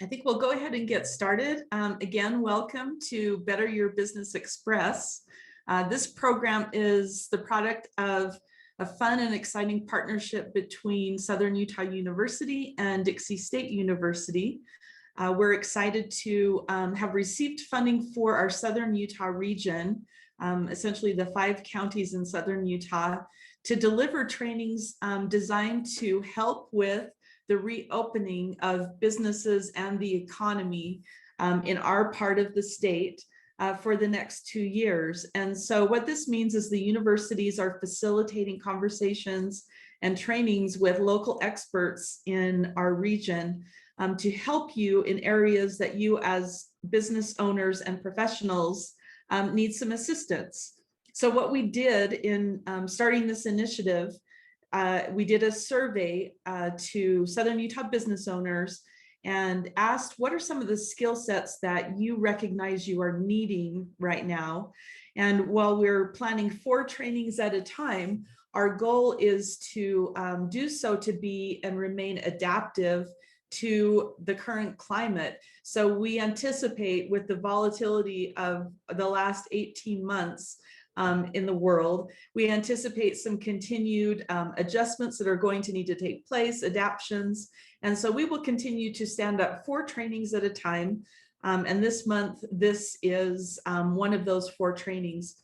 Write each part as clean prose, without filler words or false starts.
I think we'll go ahead and get started. Again, welcome to Better Your Business Express. This program is the product of a fun and exciting partnership between Southern Utah University and Dixie State University. We're excited to have received funding for our Southern Utah region, essentially the 5 counties in Southern Utah, to deliver trainings designed to help with the reopening of businesses and the economy in our part of the state for the next 2 years. And so what this means is the universities are facilitating conversations and trainings with local experts in our region to help you in areas that you as business owners and professionals need some assistance. So what we did in starting this initiative, we did a survey to Southern Utah business owners and asked, what are some of the skill sets that you recognize you are needing right now? And while we're planning 4 trainings at a time, our goal is to do so to be and remain adaptive to the current climate. So we anticipate, with the volatility of the last 18 months, in the world, we anticipate some continued adjustments that are going to need to take place, adaptions. And so we will continue to stand up 4 trainings at a time. And this month, this is one of those 4 trainings.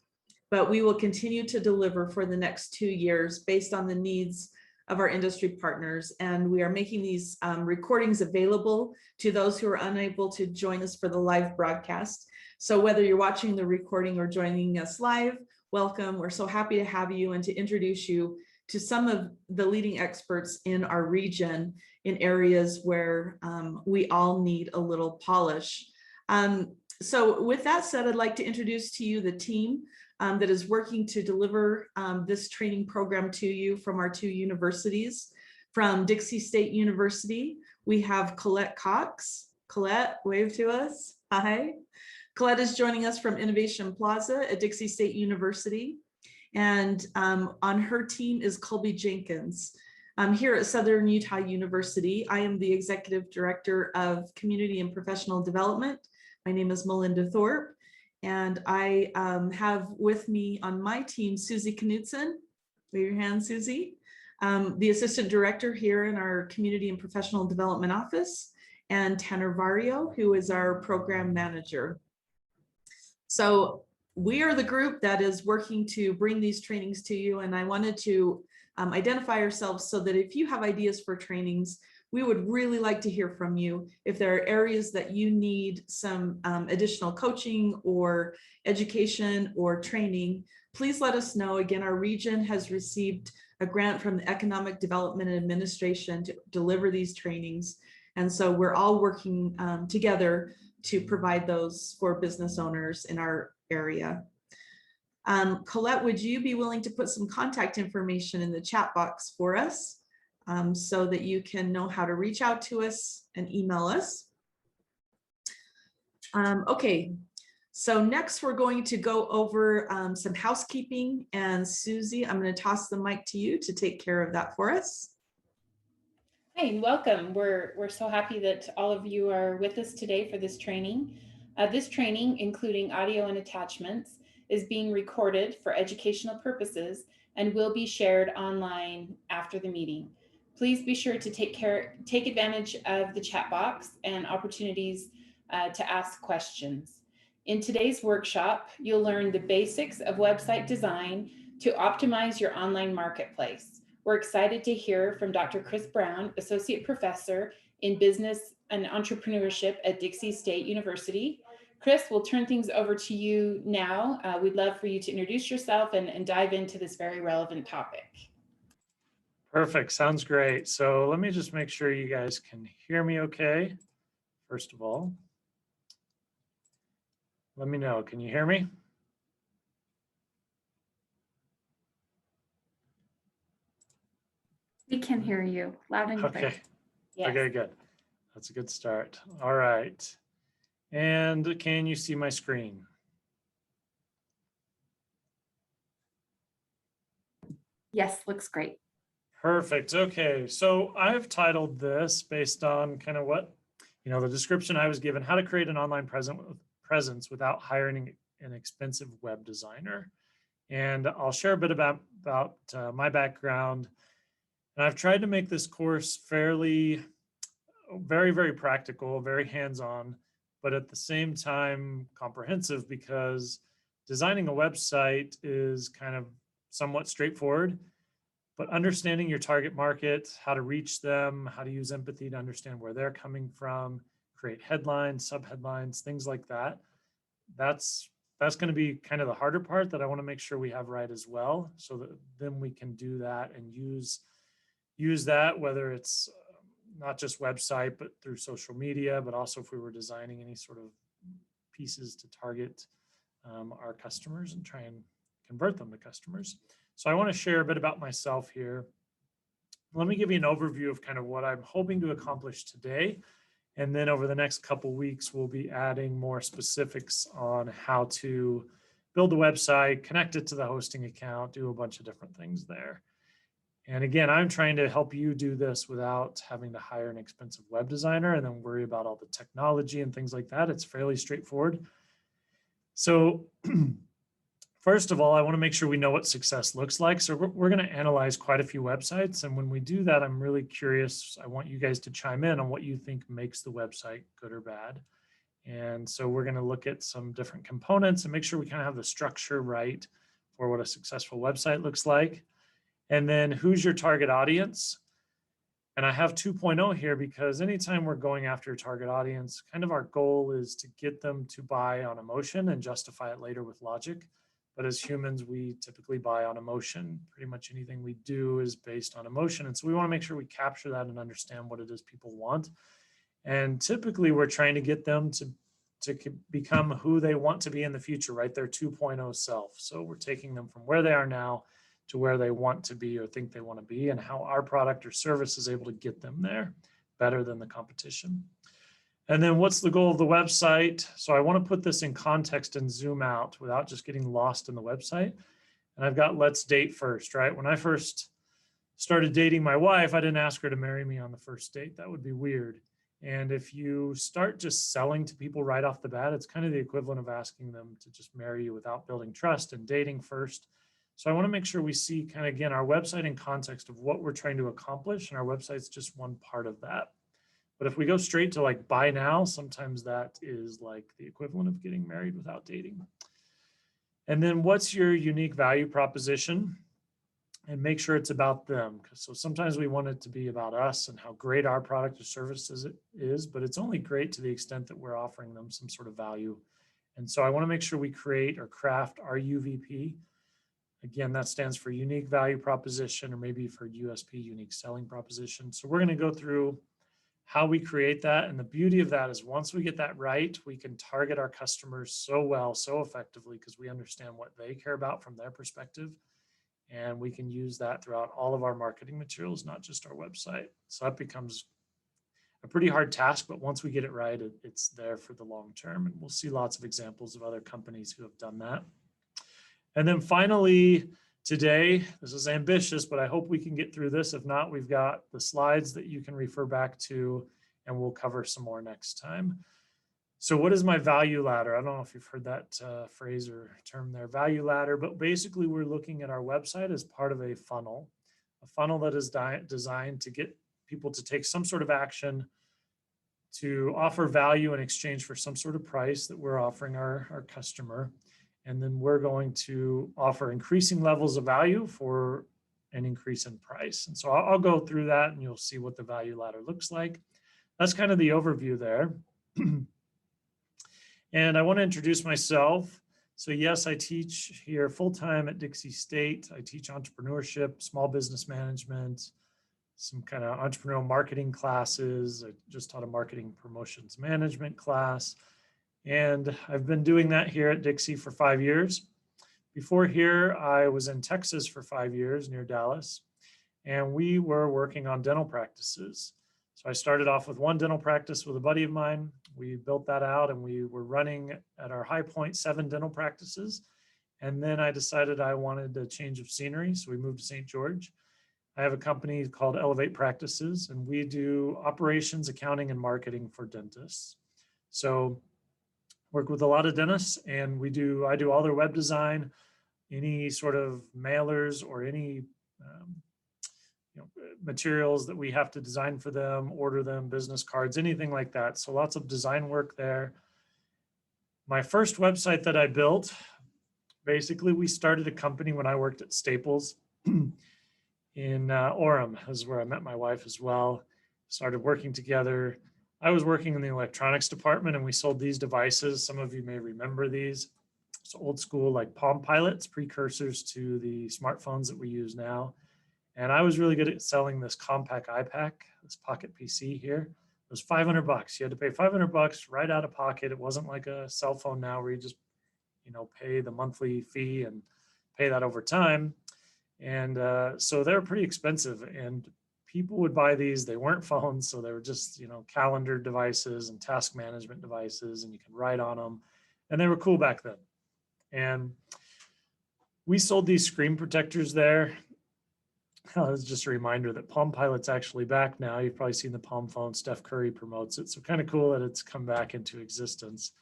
But we will continue to deliver for the next 2 years based on the needs of our industry partners. And we are making these recordings available to those who are unable to join us for the live broadcast. So whether you're watching the recording or joining us live, welcome. We're so happy to have you and to introduce you to some of the leading experts in our region in areas where we all need a little polish. So with that said, I'd like to introduce to you the team that is working to deliver this training program to you from our 2 universities. From Dixie State University, we have Colette Cox. Colette, wave to us. Hi. Colette is joining us from Innovation Plaza at Dixie State University. And on her team is Colby Jenkins. Here at Southern Utah University, I am the Executive Director of Community and Professional Development. My name is Melinda Thorpe. And I have with me on my team, Susie Knudsen. Wave your hand, Susie. The Assistant Director here in our Community and Professional Development Office, and Tanner Vario, who is our Program Manager. So we are the group that is working to bring these trainings to you, and I wanted to identify ourselves so that if you have ideas for trainings, we would really like to hear from you. If there are areas that you need some additional coaching or education or training, please let us know. Again, our region has received a grant from the Economic Development Administration to deliver these trainings. And so we're all working together to provide those for business owners in our area. Colette, would you be willing to put some contact information in the chat box for us so that you can know how to reach out to us and email us? Okay, so next we're going to go over some housekeeping, and Susie, I'm going to toss the mic to you to take care of that for us. Hi, and welcome. We're so happy that all of you are with us today for this training. This training, including audio and attachments, is being recorded for educational purposes and will be shared online after the meeting. Please be sure to take advantage of the chat box and opportunities to ask questions. In today's workshop, you'll learn the basics of website design to optimize your online marketplace. We're excited to hear from Dr. Chris Brown, Associate Professor in Business and Entrepreneurship at Dixie State University. Chris, we'll turn things over to you now. We'd love for you to introduce yourself and dive into this very relevant topic. Perfect, sounds great. So let me just make sure you guys can hear me okay. First of all, let me know, can you hear me? We can hear you loud and clear. Okay. Yes. Okay, good. That's a good start. All right. And can you see my screen? Yes, looks great. Perfect. Okay. So I've titled this based on kind of what the description I was given, how to create an online presence without hiring an expensive web designer. And I'll share a bit about my background. And I've tried to make this course very, very practical, very hands-on, but at the same time comprehensive, because designing a website is kind of somewhat straightforward, but understanding your target market, how to reach them, how to use empathy to understand where they're coming from, create headlines, subheadlines, things like that. That's going to be kind of the harder part that I want to make sure we have right as well, so that then we can do that and use that, whether it's not just website, but through social media, but also if we were designing any sort of pieces to target our customers and try and convert them to customers. So I want to share a bit about myself here. Let me give you an overview of kind of what I'm hoping to accomplish today. And then over the next couple weeks, we'll be adding more specifics on how to build the website, connect it to the hosting account, do a bunch of different things there. And again, I'm trying to help you do this without having to hire an expensive web designer and then worry about all the technology and things like that. It's fairly straightforward. So first of all, I want to make sure we know what success looks like. So we're going to analyze quite a few websites. And when we do that, I'm really curious. I want you guys to chime in on what you think makes the website good or bad. And so we're going to look at some different components and make sure we kind of have the structure right for what a successful website looks like. And then who's your target audience? And I have 2.0 here because anytime we're going after a target audience, kind of our goal is to get them to buy on emotion and justify it later with logic. But as humans, we typically buy on emotion. Pretty much anything we do is based on emotion. And so we want to make sure we capture that and understand what it is people want. And typically we're trying to get them to become who they want to be in the future, right? Their 2.0 self. So we're taking them from where they are now to where they want to be or think they want to be, and how our product or service is able to get them there better than the competition. And then what's the goal of the website? So I want to put this in context and zoom out without just getting lost in the website. And I've got let's date first, right? When I first started dating my wife, I didn't ask her to marry me on the first date. That would be weird. And if you start just selling to people right off the bat, it's kind of the equivalent of asking them to just marry you without building trust and dating first. So I want to make sure we see kind of, again, our website in context of what we're trying to accomplish, and our website's just one part of that. But if we go straight to like buy now, sometimes that is like the equivalent of getting married without dating. And then what's your unique value proposition? And make sure it's about them. So sometimes we want it to be about us and how great our product or service is, but it's only great to the extent that we're offering them some sort of value. And so I want to make sure we create or craft our UVP. Again, that stands for unique value proposition, or maybe for USP, unique selling proposition. So we're going to go through how we create that. And the beauty of that is once we get that right, we can target our customers so well, so effectively, because we understand what they care about from their perspective. And we can use that throughout all of our marketing materials, not just our website. So that becomes a pretty hard task, but once we get it right, it's there for the long term. And we'll see lots of examples of other companies who have done that. And then finally, today, this is ambitious, but I hope we can get through this. If not, we've got the slides that you can refer back to, and we'll cover some more next time. So what is my value ladder? I don't know if you've heard that phrase or term there, value ladder, but basically we're looking at our website as part of a funnel that is designed to get people to take some sort of action, to offer value in exchange for some sort of price that we're offering our customer. And then we're going to offer increasing levels of value for an increase in price. And so I'll go through that and you'll see what the value ladder looks like. That's kind of the overview there. And I want to introduce myself. So yes, I teach here full-time at Dixie State. I teach entrepreneurship, small business management, some kind of entrepreneurial marketing classes. I just taught a marketing promotions management class. And I've been doing that here at Dixie for 5 years. Before here, I was in Texas for 5 years near Dallas, and we were working on dental practices. So I started off with one dental practice with a buddy of mine. We built that out and we were running at our high point 7 dental practices. And then I decided I wanted a change of scenery. So we moved to St. George. I have a company called Elevate Practices, and we do operations, accounting, and marketing for dentists. So work with a lot of dentists, and I do all their web design, any sort of mailers or any materials that we have to design for them, order them, business cards, anything like that. So lots of design work there. My first website that I built, basically we started a company when I worked at Staples in Orem, is where I met my wife as well. Started working together. I was working in the electronics department, and we sold these devices. Some of you may remember these. It's old school, like Palm Pilots, precursors to the smartphones that we use now. And I was really good at selling this compact iPad, this pocket PC here. It was $500. You had to pay $500 right out of pocket. It wasn't like a cell phone now where you just, pay the monthly fee and pay that over time. And so they're pretty expensive, and people would buy these. They weren't phones, so they were just, calendar devices and task management devices, and you could write on them. And they were cool back then. And we sold these screen protectors there. It's just a reminder that Palm Pilot's actually back now. You've probably seen the Palm phone. Steph Curry promotes it. So kind of cool that it's come back into existence.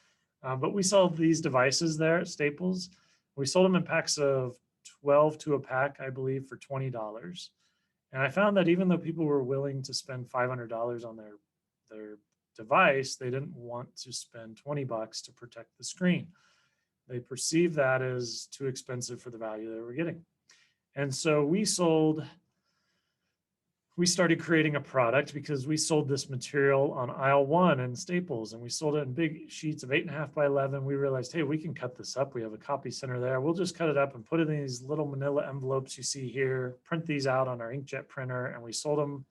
But we sold these devices there at Staples. We sold them in packs of 12 to a pack, I believe, for $20. And I found that even though people were willing to spend $500 on their device, they didn't want to spend $20 to protect the screen. They perceived that as too expensive for the value they were getting. And so we started creating a product because we sold this material on aisle 1 in Staples, and we sold it in big sheets of 8.5 by 11. We realized, hey, we can cut this up. We have a copy center there. We'll just cut it up and put it in these little manila envelopes you see here, print these out on our inkjet printer, and we sold them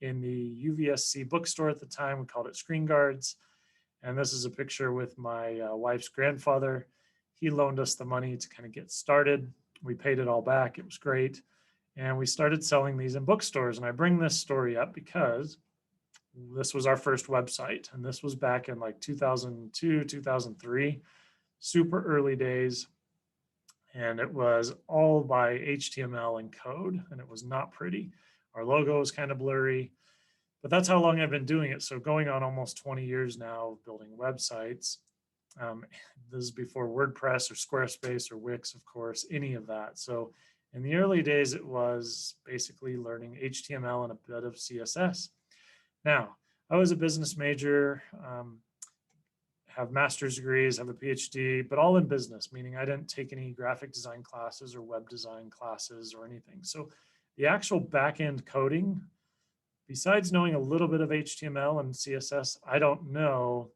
in the UVSC bookstore at the time. We called it Screen Guards. And this is a picture with my wife's grandfather. He loaned us the money to kind of get started. We paid it all back. It was great. And we started selling these in bookstores. And I bring this story up because this was our first website. And this was back in like 2002, 2003, super early days. And it was all by HTML and code, and it was not pretty. Our logo was kind of blurry, but that's how long I've been doing it. So going on almost 20 years now of building websites. This is before WordPress or Squarespace or Wix, of course, any of that. So in the early days, it was basically learning HTML and a bit of CSS. Now, I was a business major, have master's degrees, have a PhD, but all in business, meaning I didn't take any graphic design classes or web design classes or anything. So the actual back-end coding, besides knowing a little bit of HTML and CSS, I don't know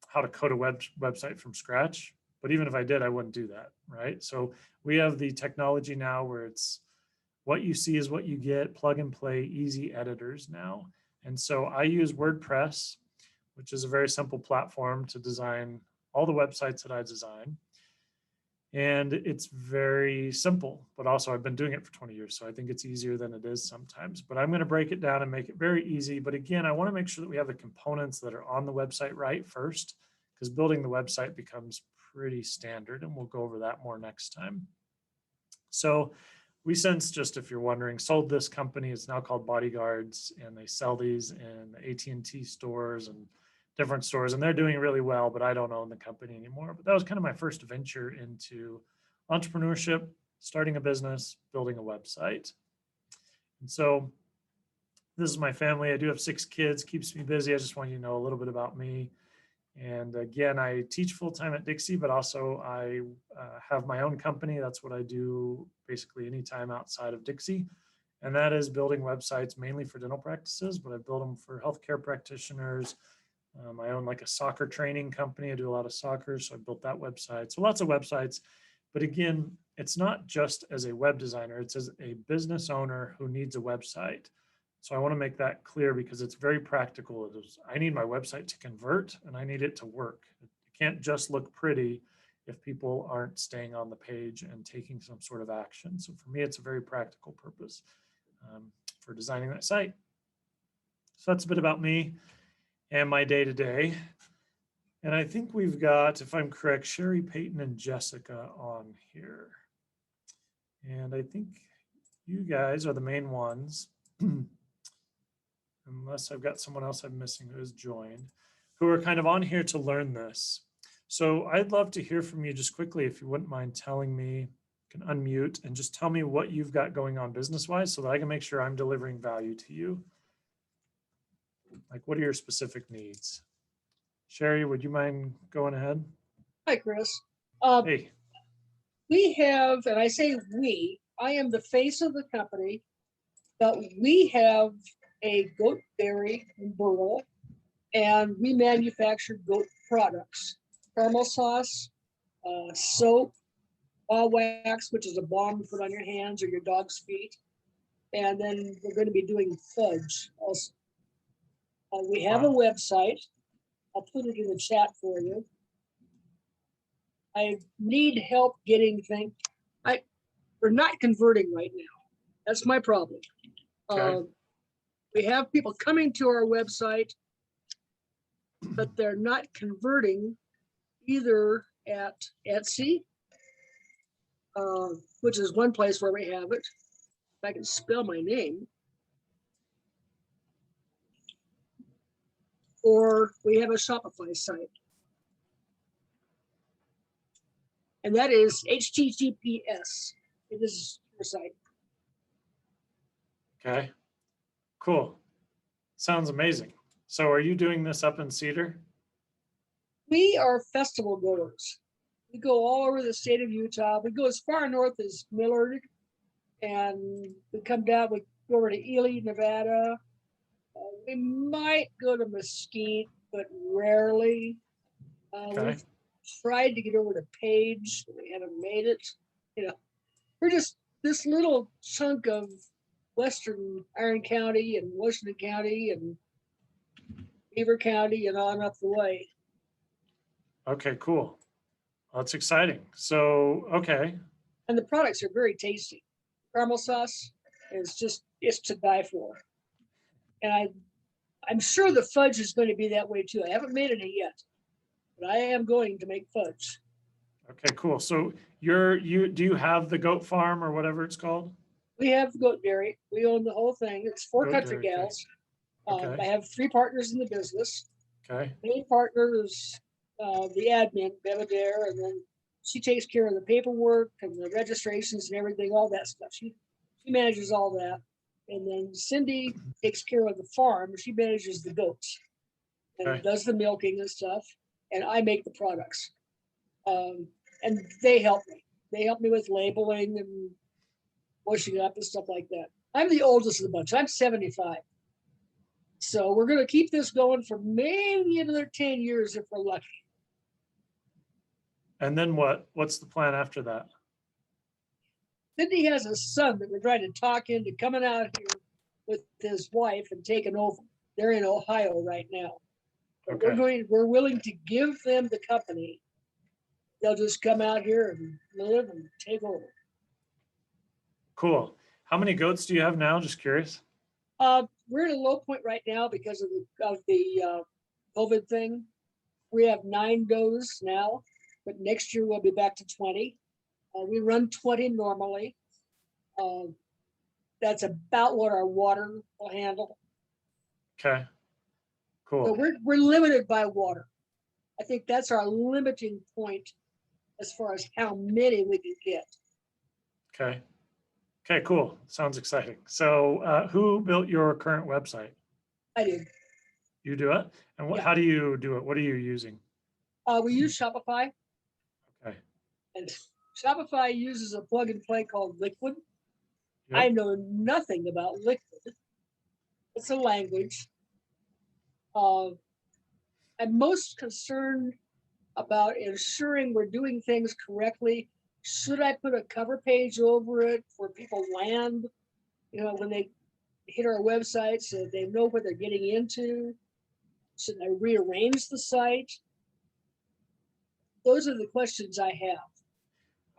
how to code a website from scratch. But even if I did, I wouldn't do that, right? So we have the technology now where it's what you see is what you get, plug and play, easy editors now. And so I use WordPress, which is a very simple platform to design all the websites that I design. And it's very simple, but also I've been doing it for 20 years. So I think it's easier than it is sometimes, but I'm going to break it down and make it very easy. But again, I want to make sure that we have the components that are on the website right first, because building the website becomes pretty standard, and we'll go over that more next time. So we since, just if you're wondering, sold this company. It's now called Bodyguards, and they sell these in AT&T stores and different stores, and they're doing really well, but I don't own the company anymore. But that was kind of my first venture into entrepreneurship, starting a business, building a website. And so this is my family. I do have 6 kids, keeps me busy. I just want you to know a little bit about me. And again, I teach full-time at Dixie, but also I have my own company. That's what I do basically anytime outside of Dixie. And that is building websites mainly for dental practices, but I build them for healthcare practitioners. I own like a soccer training company. I do a lot of soccer, so I built that website. So lots of websites. But again, it's not just as a web designer, it's as a business owner who needs a website. So I want to make that clear because it's very practical. I need my website to convert, and I need it to work. It can't just look pretty if people aren't staying on the page and taking some sort of action. So for me, it's a very practical purpose for designing that site. So that's a bit about me and my day-to-day. And I think we've got, if I'm correct, Sherry, Peyton, and Jessica on here. And I think you guys are the main ones, unless I've got someone else I'm missing who has joined, who are kind of on here to learn this. So I'd love to hear from you just quickly, if you wouldn't mind telling me, you can unmute and just tell me what you've got going on business-wise so that I can make sure I'm delivering value to you. Like, what are your specific needs? Sherry, would you mind going ahead? Hi, Chris. Hey, We have, and I say we, I am the face of the company, but we have a goat dairy in Burl, and we manufacture goat products, caramel sauce, soap, ball wax, which is a balm you put on your hands or your dog's feet. And then we're going to be doing fudge also. We have a website. I'll put it in the chat for you. I need help getting things. We're not converting right now. That's my problem. Okay. We have people coming to our website, but they're not converting either at Etsy, which is one place where we have it. If I can spell my name. Or we have a Shopify site. And that is HTTPS. It is your site. okay, cool. Sounds amazing. So are you doing this up in Cedar? We are festival goers. We go all over the state of Utah. We go as far north as Millard, and we come down, we go over to Ely, Nevada. We might go to Mesquite, but rarely. Okay. We've tried to get over to Page, but we haven't made it. You know, we're just this little chunk of western Iron County and Washington County and Beaver County and on up the way. Okay, cool. Well, that's exciting. So, okay. And the products are very tasty. Caramel sauce is just, it's to die for. And I'm sure the fudge is going to be that way too. I haven't made any yet, but I am going to make fudge. Okay, cool. So do you have the goat farm or whatever it's called? We have goat dairy. We own the whole thing. It's 4 Goat country dairy, okay. gals. Okay. I have 3 partners in the business. Okay. Main partner is the admin, Beaver, and then she takes care of the paperwork and the registrations and everything, all that stuff. She manages all that. And then Cindy takes care of the farm. She manages the goats and Okay. does the milking and stuff. And I make the products. And they help me. They help me with labeling and washing up and stuff like that. I'm the oldest of the bunch. I'm 75. So we're going to keep this going for maybe another 10 years if we're lucky. And then what's the plan after that? Cindy has a son that we're trying to talk into coming out here with his wife and taking over. They're in Ohio right now. But Okay. we're willing to give them the company. They'll just come out here and live and take over. Cool. How many goats do you have now? Just curious. We're at a low point right now because of the COVID thing. We have 9 does now, but next year we'll be back to 20. We run 20 normally. That's about what our water will handle. Okay. Cool. So we're limited by water. I think that's our limiting point as far as how many we can get. Okay. Okay, cool. Sounds exciting. So who built your current website? I do. You do it? And Yeah. how do you do it? What are you using? We use Shopify, Okay. and Shopify uses a plug and play called Liquid. Yep. I know nothing about Liquid. It's a language. I'm most concerned about ensuring we're doing things correctly. Should I put a cover page over it where people land, when they hit our website so they know what they're getting into? Should I rearrange the site? Those are the questions I have.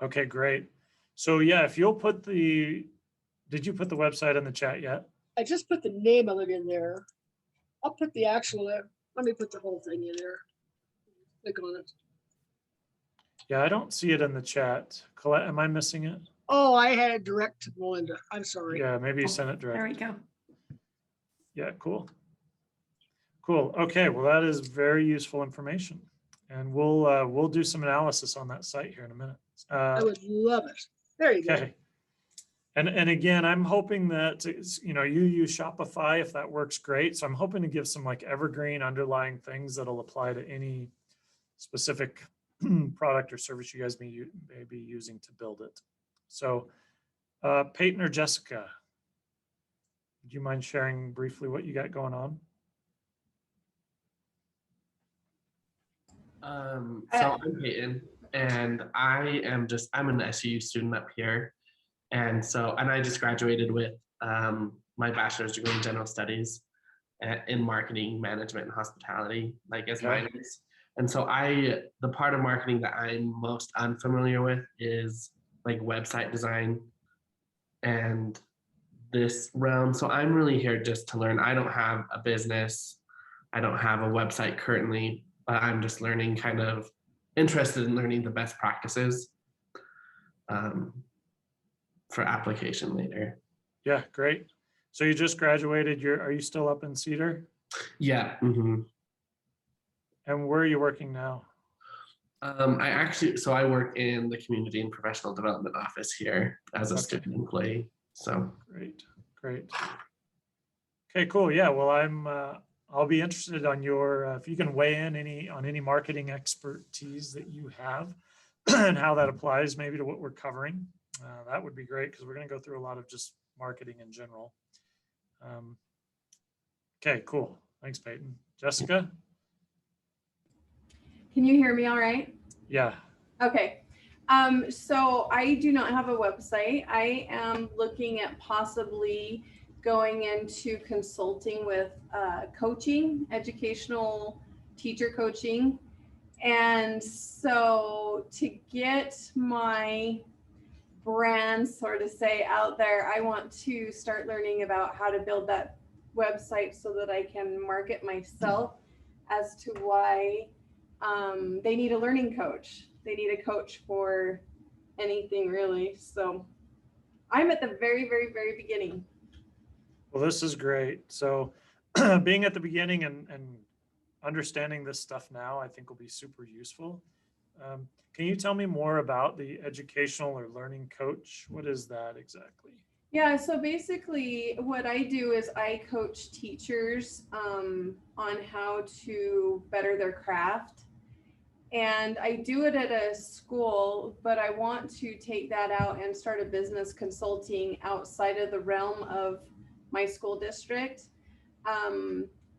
Okay, great. So yeah, if you'll did you put the website in the chat yet? I just put the name of it in there. I'll put the actual, let me put the whole thing in there. Click on it. Yeah, I don't see it in the chat. Colette, am I missing it? Oh, I had it direct to Melinda. I'm sorry. Yeah, maybe you send it There we direct. go. Yeah, cool. Cool. Okay, well, that is very useful information. And we'll do some analysis on that site here in a minute. I would love it. There you go. Okay. And again, I'm hoping that, you use Shopify, if that works, great. So I'm hoping to give some like evergreen underlying things that'll apply to any specific product or service you guys may be using to build it. So Peyton or Jessica, do you mind sharing briefly what you got going on? So I'm Peyton, and I'm an SU student up here. And I just graduated with my bachelor's degree in general studies in marketing, management, and hospitality, like as minors. And so the part of marketing that I'm most unfamiliar with is like website design and this realm. So I'm really here just to learn. I don't have a business. I don't have a website currently, but I'm just learning, kind of interested in learning the best practices for application later. Yeah, great. So you just graduated. Are you still up in Cedar? Yeah. Mm-hmm. And where are you working now? I work in the community and professional development office here as a student employee. So great. Okay, cool. Yeah, well, I'll be interested on your, if you can weigh in on any marketing expertise that you have and how that applies maybe to what we're covering. That would be great, because we're going to go through a lot of just marketing in general. Okay, cool. Thanks, Peyton. Jessica? Can you hear me all right? Yeah. Okay. So I do not have a website. I am looking at possibly going into consulting with coaching, educational teacher coaching. And so to get my brand, sort of say, out there, I want to start learning about how to build that website so that I can market myself as to why they need a learning coach. They need a coach for anything, really. So I'm at the very, very, very beginning. Well, this is great. So being at the beginning and understanding this stuff now, I think will be super useful. Can you tell me more about the educational or learning coach? What is that exactly? Yeah, so basically what I do is I coach teachers on how to better their craft. And I do it at a school, but I want to take that out and start a business consulting outside of the realm of my school district.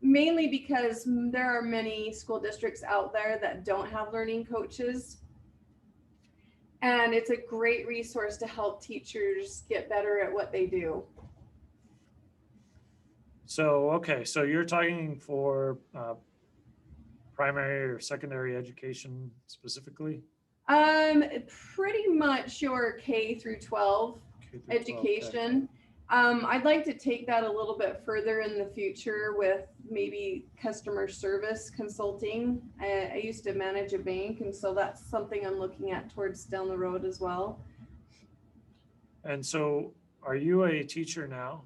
Mainly because there are many school districts out there that don't have learning coaches. And it's a great resource to help teachers get better at what they do. So, okay, so you're talking for primary or secondary education specifically? Pretty much your K through 12 education. Okay. I'd like to take that a little bit further in the future with maybe customer service consulting. I used to manage a bank, and so that's something I'm looking at towards down the road as well. And so are you a teacher now?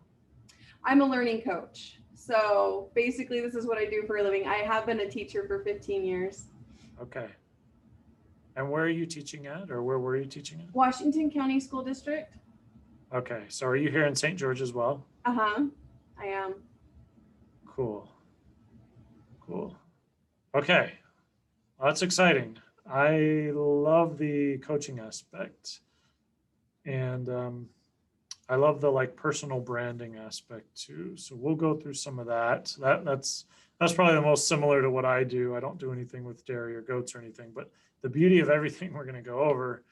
I'm a learning coach. So basically this is what I do for a living. I have been a teacher for 15 years. Okay. And where are you teaching at, or where were you teaching at? Washington County School District. Okay, so are you here in St. George as well? I am. Cool. Okay, well, that's exciting. I love the coaching aspect, and I love the personal branding aspect too. So we'll go through some of that. That's probably the most similar to what I do. I don't do anything with dairy or goats or anything, but the beauty of everything we're going to go over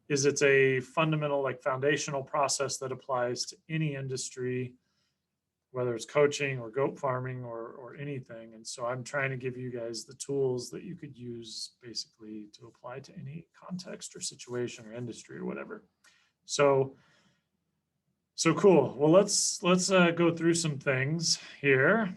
is it's a fundamental, foundational process that applies to any industry, whether it's coaching or goat farming or anything. And so I'm trying to give you guys the tools that you could use basically to apply to any context or situation or industry or whatever. So cool. Well, let's go through some things here.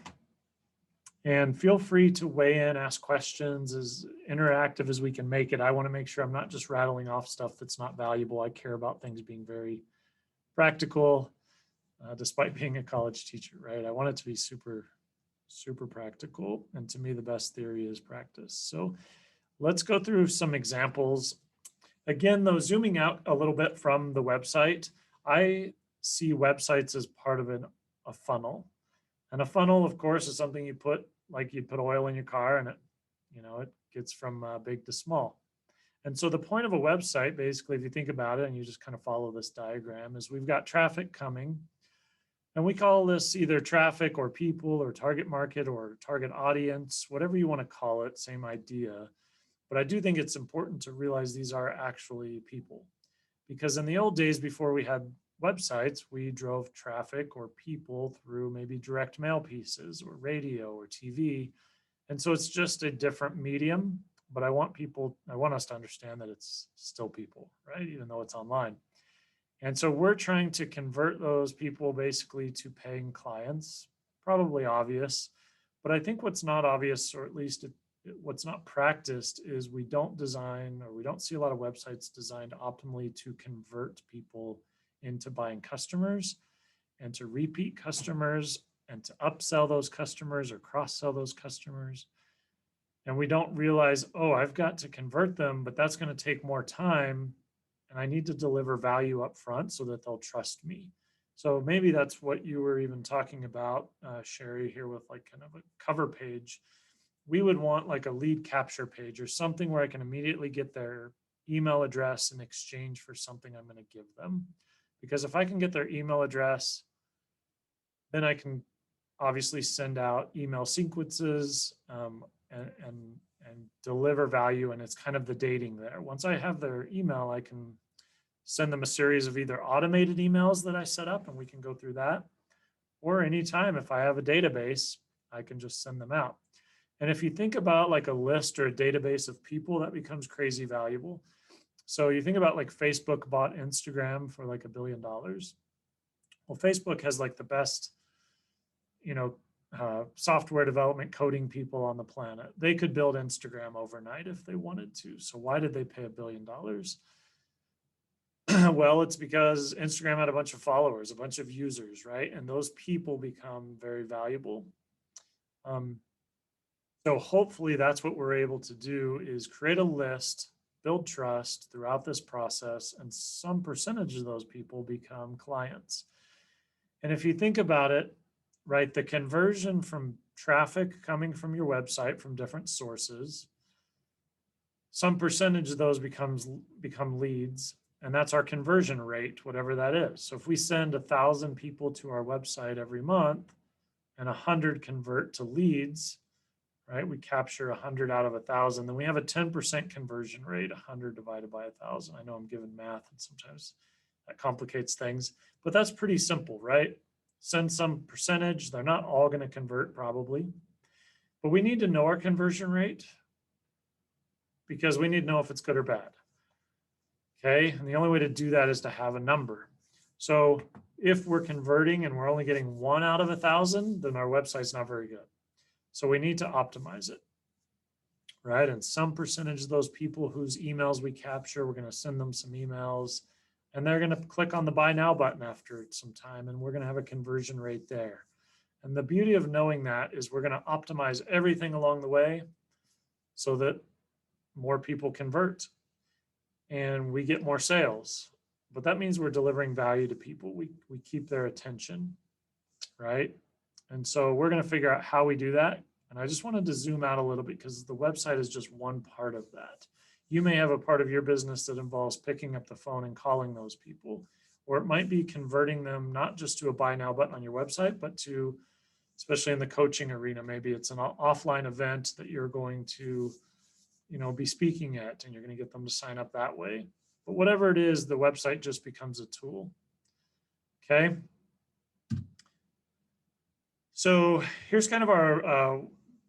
And feel free to weigh in, ask questions, as interactive as we can make it. I want to make sure I'm not just rattling off stuff that's not valuable. I care about things being very practical, despite being a college teacher, right? I want it to be super, super practical. And to me, the best theory is practice. So let's go through some examples. Again, though, zooming out a little bit from the website, I see websites as part of a funnel. And a funnel, of course, is something you put, like you put oil in your car, and it gets from big to small. And so the point of a website, basically, if you think about it and you just kind of follow this diagram, is we've got traffic coming. And we call this either traffic or people or target market or target audience, whatever you want to call it, same idea. But I do think it's important to realize these are actually people. Because in the old days, before we had websites, we drove traffic or people through maybe direct mail pieces or radio or TV. And so it's just a different medium, but I want us to understand that it's still people, right? Even though it's online. And so we're trying to convert those people basically to paying clients, probably obvious. But I think what's not obvious, or at least what's not practiced, is we don't design, or we don't see a lot of websites designed optimally to convert people into buying customers and to repeat customers and to upsell those customers or cross-sell those customers. And we don't realize, oh, I've got to convert them, but that's going to take more time. And I need to deliver value up front so that they'll trust me. So maybe that's what you were even talking about, Sherry, here with like kind of a cover page. We would want like a lead capture page or something where I can immediately get their email address in exchange for something I'm going to give them. Because if I can get their email address, then I can obviously send out email sequences and deliver value. And it's kind of the dating there. Once I have their email, I can send them a series of either automated emails that I set up, and we can go through that. Or anytime, if I have a database, I can just send them out. And if you think about like a list or a database of people, that becomes crazy valuable. So you think about like Facebook bought Instagram for like $1 billion. Well, Facebook has like the best, software development coding people on the planet. They could build Instagram overnight if they wanted to. So why did they pay $1 billion? Well, it's because Instagram had a bunch of followers, a bunch of users, right? And those people become very valuable. So hopefully that's what we're able to do, is create a list, build trust throughout this process, and some percentage of those people become clients. And if you think about it, right, the conversion from traffic coming from your website from different sources, some percentage of those become leads, and that's our conversion rate, whatever that is. So if we send 1,000 people to our website every month and 100 convert to leads, right? We capture 100 out of 1,000, then we have a 10% conversion rate, 100 divided by 1,000. I know I'm giving math and sometimes that complicates things, but that's pretty simple, right? Send some percentage. They're not all going to convert probably, but we need to know our conversion rate because we need to know if it's good or bad. Okay, and the only way to do that is to have a number. So if we're converting and we're only getting 1 out of 1,000, then our website's not very good. So we need to optimize it, right? And some percentage of those people whose emails we capture, we're going to send them some emails, and they're going to click on the buy now button after some time, and we're going to have a conversion rate there. And the beauty of knowing that is we're going to optimize everything along the way so that more people convert and we get more sales. But that means we're delivering value to people. We keep their attention, right? And so we're going to figure out how we do that. And I just wanted to zoom out a little bit because the website is just one part of that. You may have a part of your business that involves picking up the phone and calling those people, or it might be converting them not just to a buy now button on your website, but to, especially in the coaching arena, maybe it's an offline event that you're going to, be speaking at, and you're going to get them to sign up that way. But whatever it is, the website just becomes a tool. Okay. So here's kind of our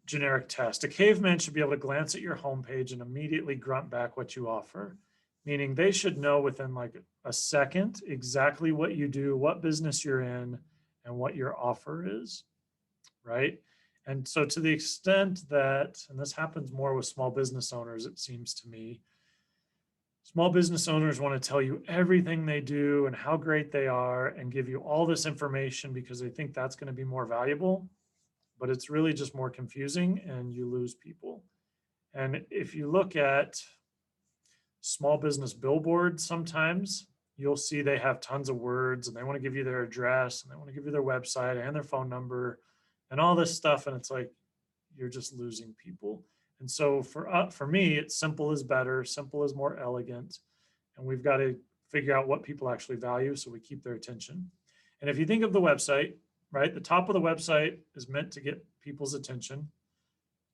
generic test. A caveman should be able to glance at your homepage and immediately grunt back what you offer, meaning they should know within like a second exactly what you do, what business you're in, and what your offer is, right? And so to the extent that, and this happens more with small business owners, it seems to me, small business owners want to tell you everything they do and how great they are and give you all this information because they think that's going to be more valuable, but it's really just more confusing and you lose people. And if you look at small business billboards, sometimes you'll see they have tons of words and they want to give you their address and they want to give you their website and their phone number and all this stuff. And it's like, you're just losing people. And so for me, it's simple is better, simple is more elegant. And we've got to figure out what people actually value so we keep their attention. And if you think of the website, right, the top of the website is meant to get people's attention,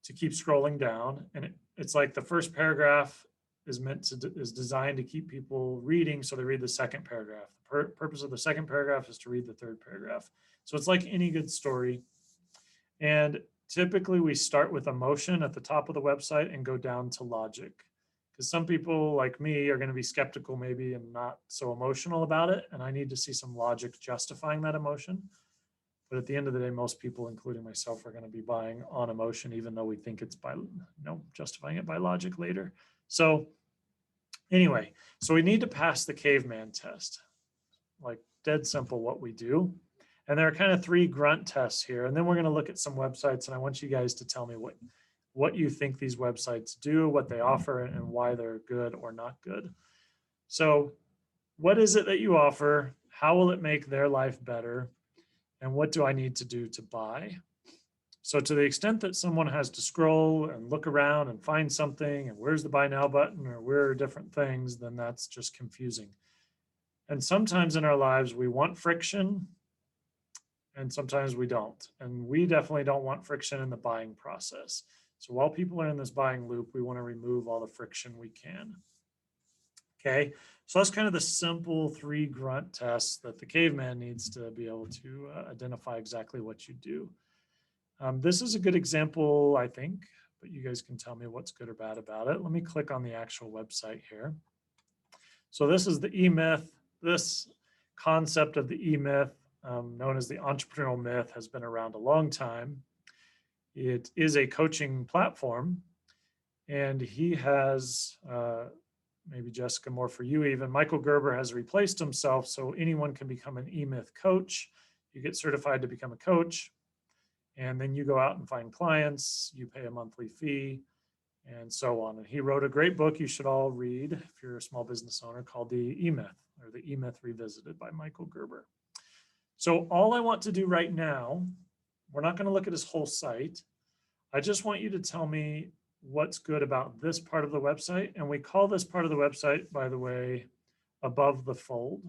to keep scrolling down. And it's like the first paragraph is designed to keep people reading, so they read the second paragraph. The purpose of the second paragraph is to read the third paragraph. So it's like any good story. And typically we start with emotion at the top of the website and go down to logic. Because some people like me are going to be skeptical maybe and not so emotional about it. And I need to see some logic justifying that emotion. But at the end of the day, most people, including myself, are going to be buying on emotion, even though we think it's by, justifying it by logic later. So anyway, so we need to pass the caveman test, like dead simple what we do. And there are kind of 3 grunt tests here. And then we're going to look at some websites. And I want you guys to tell me what you think these websites do, what they offer, and why they're good or not good. So what is it that you offer? How will it make their life better? And what do I need to do to buy? So to the extent that someone has to scroll and look around and find something, and where's the buy now button, or where are different things, then that's just confusing. And sometimes in our lives, we want friction, and sometimes we don't. And we definitely don't want friction in the buying process. So while people are in this buying loop, we want to remove all the friction we can. Okay, so that's kind of the simple 3 grunt tests that the caveman needs to be able to identify exactly what you do. This is a good example, I think, but you guys can tell me what's good or bad about it. Let me click on the actual website here. So this is the E-Myth. This concept of the E-Myth, known as the Entrepreneurial Myth, has been around a long time. It is a coaching platform, and he has, maybe Jessica, more for you even, Michael Gerber has replaced himself, so anyone can become an E-Myth coach. You get certified to become a coach, and then you go out and find clients, you pay a monthly fee, and so on. And he wrote a great book you should all read if you're a small business owner, called The E-Myth, or The E-Myth Revisited by Michael Gerber. So all I want to do right now, we're not going to look at his whole site. I just want you to tell me what's good about this part of the website. And we call this part of the website, by the way, above the fold.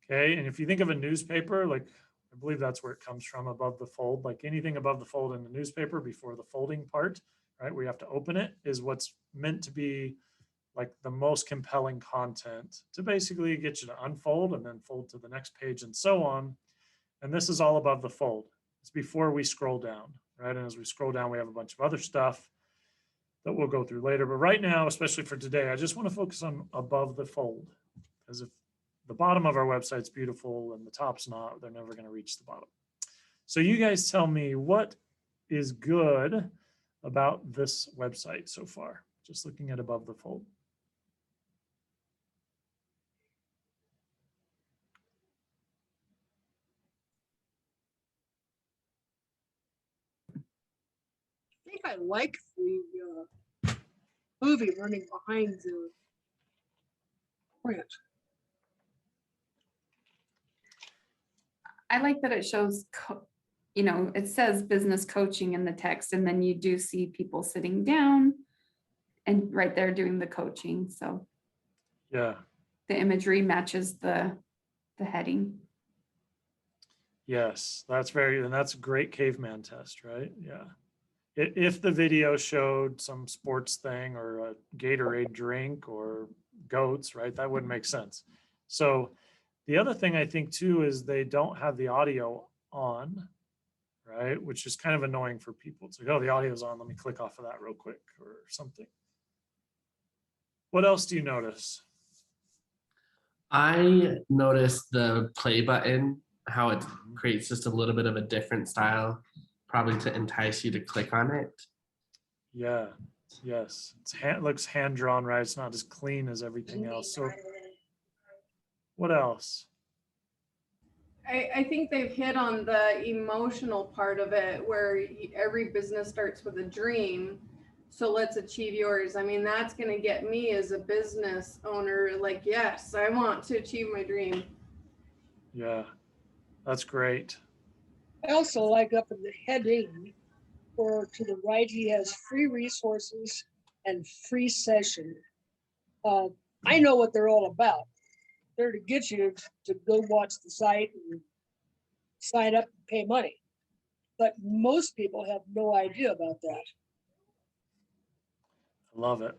Okay, and if you think of a newspaper, like I believe that's where it comes from, above the fold, like anything above the fold in the newspaper before the folding part, right, where you have to open it, is what's meant to be like the most compelling content to basically get you to unfold and then fold to the next page and so on. And this is all above the fold. It's before we scroll down, right? And as we scroll down, we have a bunch of other stuff that we'll go through later. But right now, especially for today, I just want to focus on above the fold, because if the bottom of our website's beautiful and the top's not, they're never going to reach the bottom. So you guys tell me what is good about this website so far, just looking at above the fold. I think I like the movie running behind the print. I like that it shows, it says business coaching in the text, and then you do see people sitting down and right there doing the coaching. So Yeah. the imagery matches the heading. Yes, that's and that's a great caveman test, right? Yeah. If the video showed some sports thing or a Gatorade drink or goats, right, that wouldn't make sense. So the other thing I think too is they don't have the audio on, right, which is kind of annoying for people. It's like, oh, the audio's on, let me click off of that real quick or something. What else do you notice? I noticed the play button, how it creates just a little bit of a different style probably to entice you to click on it. Yeah, yes. Looks hand drawn, right? It's not as clean as everything else. So what else? I think they've hit on the emotional part of it where every business starts with a dream. So let's achieve yours. I mean, that's going to get me as a business owner like, yes, I want to achieve my dream. Yeah, that's great. I also like up in the heading, or to the right, he has free resources and free session. I know what they're all about. They're to get you to go watch the site and sign up and pay money. But most people have no idea about that. I love it.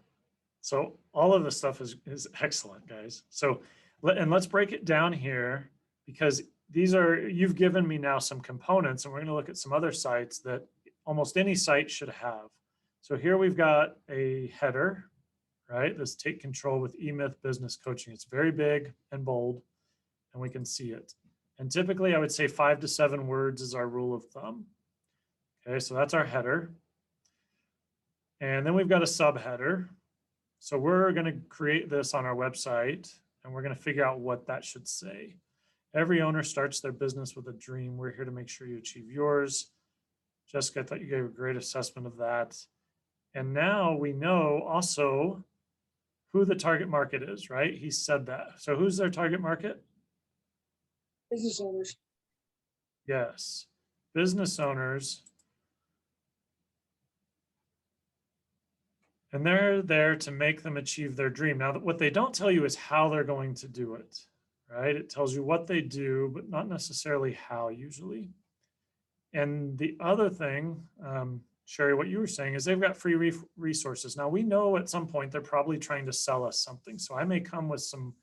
So all of this stuff is excellent, guys. So let's break it down here, because you've given me now some components, and we're going to look at some other sites that almost any site should have. So here we've got a header, right? This take control with eMyth business coaching. It's very big and bold, and we can see it. And typically I would say 5 to 7 words is our rule of thumb. Okay, so that's our header. And then we've got a subheader. So we're going to create this on our website, and we're going to figure out what that should say. Every owner starts their business with a dream. We're here to make sure you achieve yours. Jessica, I thought you gave a great assessment of that. And now we know also who the target market is, right? He said that. So who's their target market? Business owners. Yes, business owners. And they're there to make them achieve their dream. Now, what they don't tell you is how they're going to do it, right? It tells you what they do, but not necessarily how usually. And the other thing, Sherry, what you were saying is they've got free resources. Now, we know at some point they're probably trying to sell us something. So I may come with some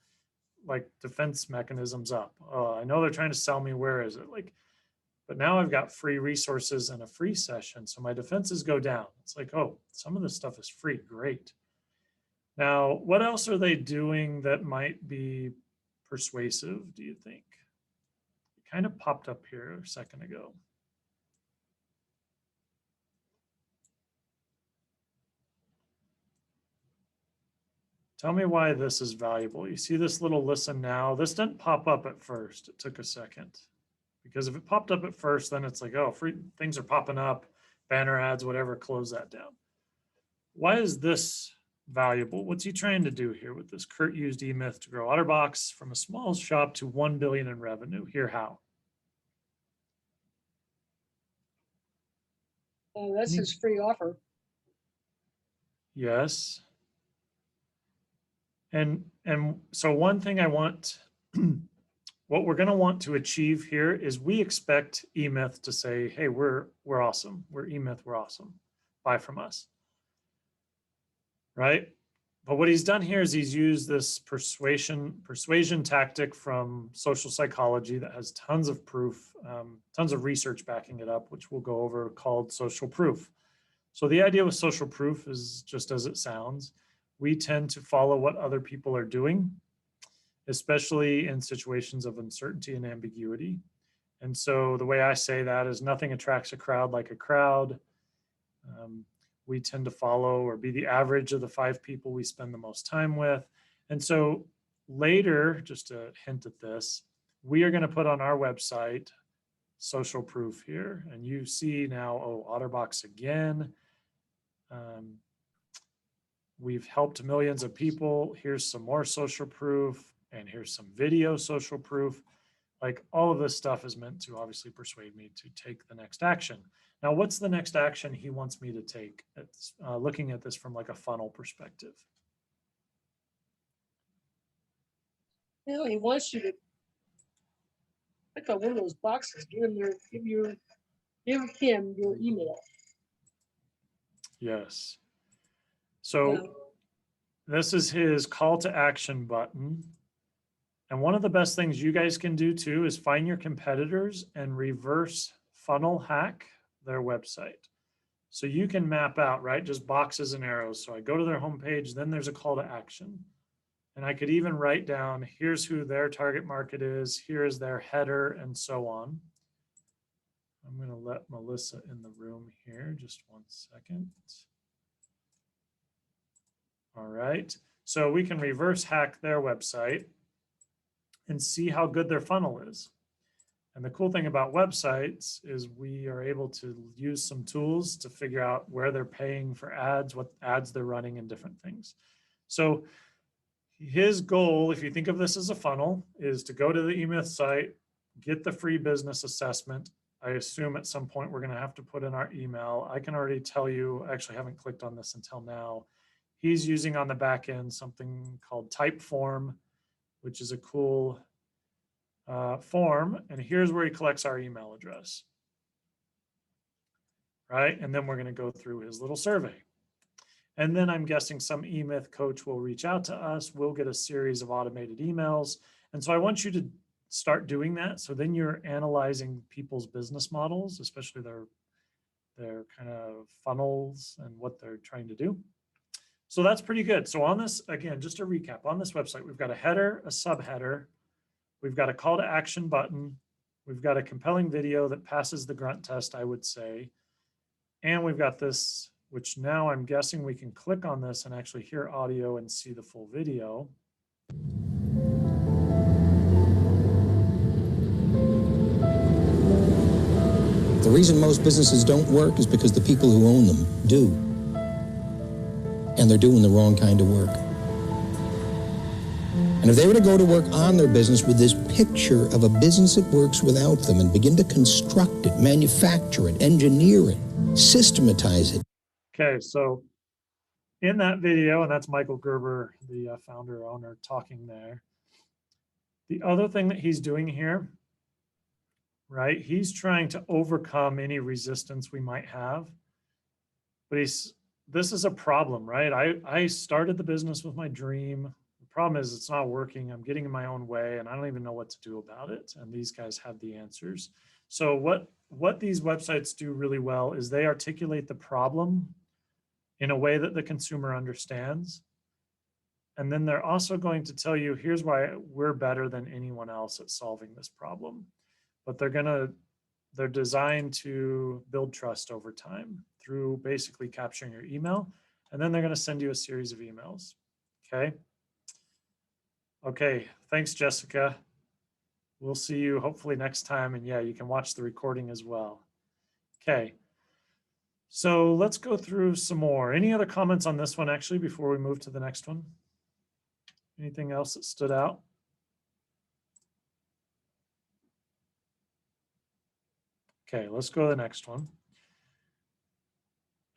like defense mechanisms up. Oh, I know they're trying to sell me. Where is it? Like, but now I've got free resources and a free session. So my defenses go down. It's like, oh, some of this stuff is free. Great. Now, what else are they doing that might be persuasive, do you think? It kind of popped up here a second ago. Tell me why this is valuable. You see this little listen now. This didn't pop up at first. It took a second. Because if it popped up at first, then it's like, oh, free things are popping up, banner ads, whatever, close that down. Why is this valuable? What's he trying to do here with this? Kurt used eMyth to grow OtterBox from a small shop to 1 billion in revenue. Here, how? That's his free offer. Yes. And so one thing I want, what we're going to want to achieve here is we expect eMyth to say, hey, we're awesome. We're eMyth, we're awesome. Buy from us. Right? But what he's done here is he's used this persuasion tactic from social psychology that has tons of proof, tons of research backing it up, which we'll go over, called social proof. So the idea with social proof is just as it sounds. We tend to follow what other people are doing, especially in situations of uncertainty and ambiguity. And so the way I say that is nothing attracts a crowd like a crowd. We tend to follow or be the average of the 5 people we spend the most time with. And so later, just to hint at this, we are going to put on our website social proof here. And you see now, oh, OtterBox again. We've helped millions of people. Here's some more social proof, and here's some video social proof. Like all of this stuff is meant to obviously persuade me to take the next action. Now, what's the next action he wants me to take? It's, looking at this from like a funnel perspective. You know, he wants you to click on one of those boxes, give him your email. Yes. So this is his call to action button. And one of the best things you guys can do too is find your competitors and reverse funnel hack their website. So you can map out, right? Just boxes and arrows. So I go to their homepage, then there's a call to action. And I could even write down, here's who their target market is, here is their header, and so on. I'm going to let Melissa in the room here. Just one second. All right. So we can reverse hack their website and see how good their funnel is. And the cool thing about websites is we are able to use some tools to figure out where they're paying for ads, what ads they're running, and different things. So his goal, if you think of this as a funnel, is to go to the eMyth site, get the free business assessment. I assume at some point we're going to have to put in our email. I can already tell you, I actually haven't clicked on this until now. He's using on the back end something called Typeform, which is a cool form. And here's where he collects our email address. Right? And then we're going to go through his little survey. And then I'm guessing some eMyth coach will reach out to us. We'll get a series of automated emails. And so I want you to start doing that. So then you're analyzing people's business models, especially their kind of funnels and what they're trying to do. So that's pretty good. So on this, again, just a recap, on this website, we've got a header, a subheader, we've got a call to action button, we've got a compelling video that passes the grunt test, I would say, and we've got this, which now I'm guessing we can click on this and actually hear audio and see the full video. The reason most businesses don't work is because the people who own them do. And they're doing the wrong kind of work. And if they were to go to work on their business with this picture of a business that works without them and begin to construct it, manufacture it, engineer it, systematize it. Okay, so in that video, and that's Michael Gerber, the founder, owner, talking there. The other thing that he's doing here, right, he's trying to overcome any resistance we might have. But this is a problem, right? I started the business with my dream. The problem is it's not working. I'm getting in my own way and I don't even know what to do about it. And these guys have the answers. So what these websites do really well is they articulate the problem in a way that the consumer understands. And then they're also going to tell you, here's why we're better than anyone else at solving this problem. But they're designed to build trust over time through basically capturing your email. And then they're going to send you a series of emails. Okay. Okay. Thanks, Jessica. We'll see you hopefully next time. And yeah, you can watch the recording as well. Okay. So let's go through some more. Any other comments on this one actually before we move to the next one? Anything else that stood out? Okay, let's go to the next one.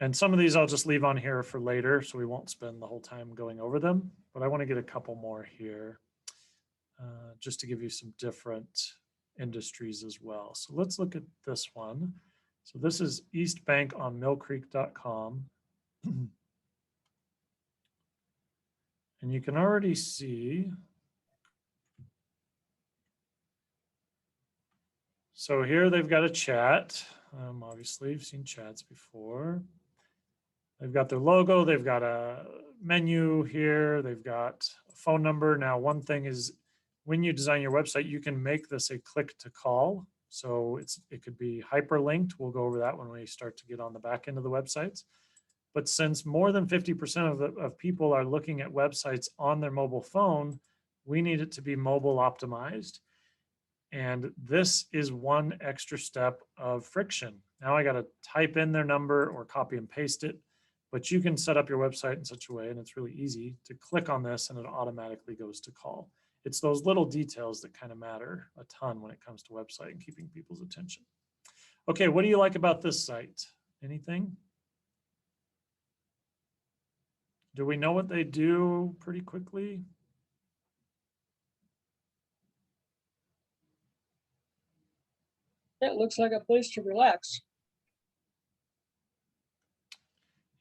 And some of these I'll just leave on here for later, so we won't spend the whole time going over them, but I want to get a couple more here just to give you some different industries as well. So let's look at this one. So this is Eastbank on millcreek.com. And you can already see. So here they've got a chat. Obviously, you've seen chats before. They've got their logo. They've got a menu here. They've got a phone number. Now, one thing is when you design your website, you can make this a click to call. So it could be hyperlinked. We'll go over that when we start to get on the back end of the websites. But since more than 50% of people are looking at websites on their mobile phone, we need it to be mobile optimized. And this is one extra step of friction. Now I got to type in their number or copy and paste it, but you can set up your website in such a way, and it's really easy to click on this and it automatically goes to call. It's those little details that kind of matter a ton when it comes to website and keeping people's attention. Okay, what do you like about this site? Anything? Do we know what they do pretty quickly? That looks like a place to relax.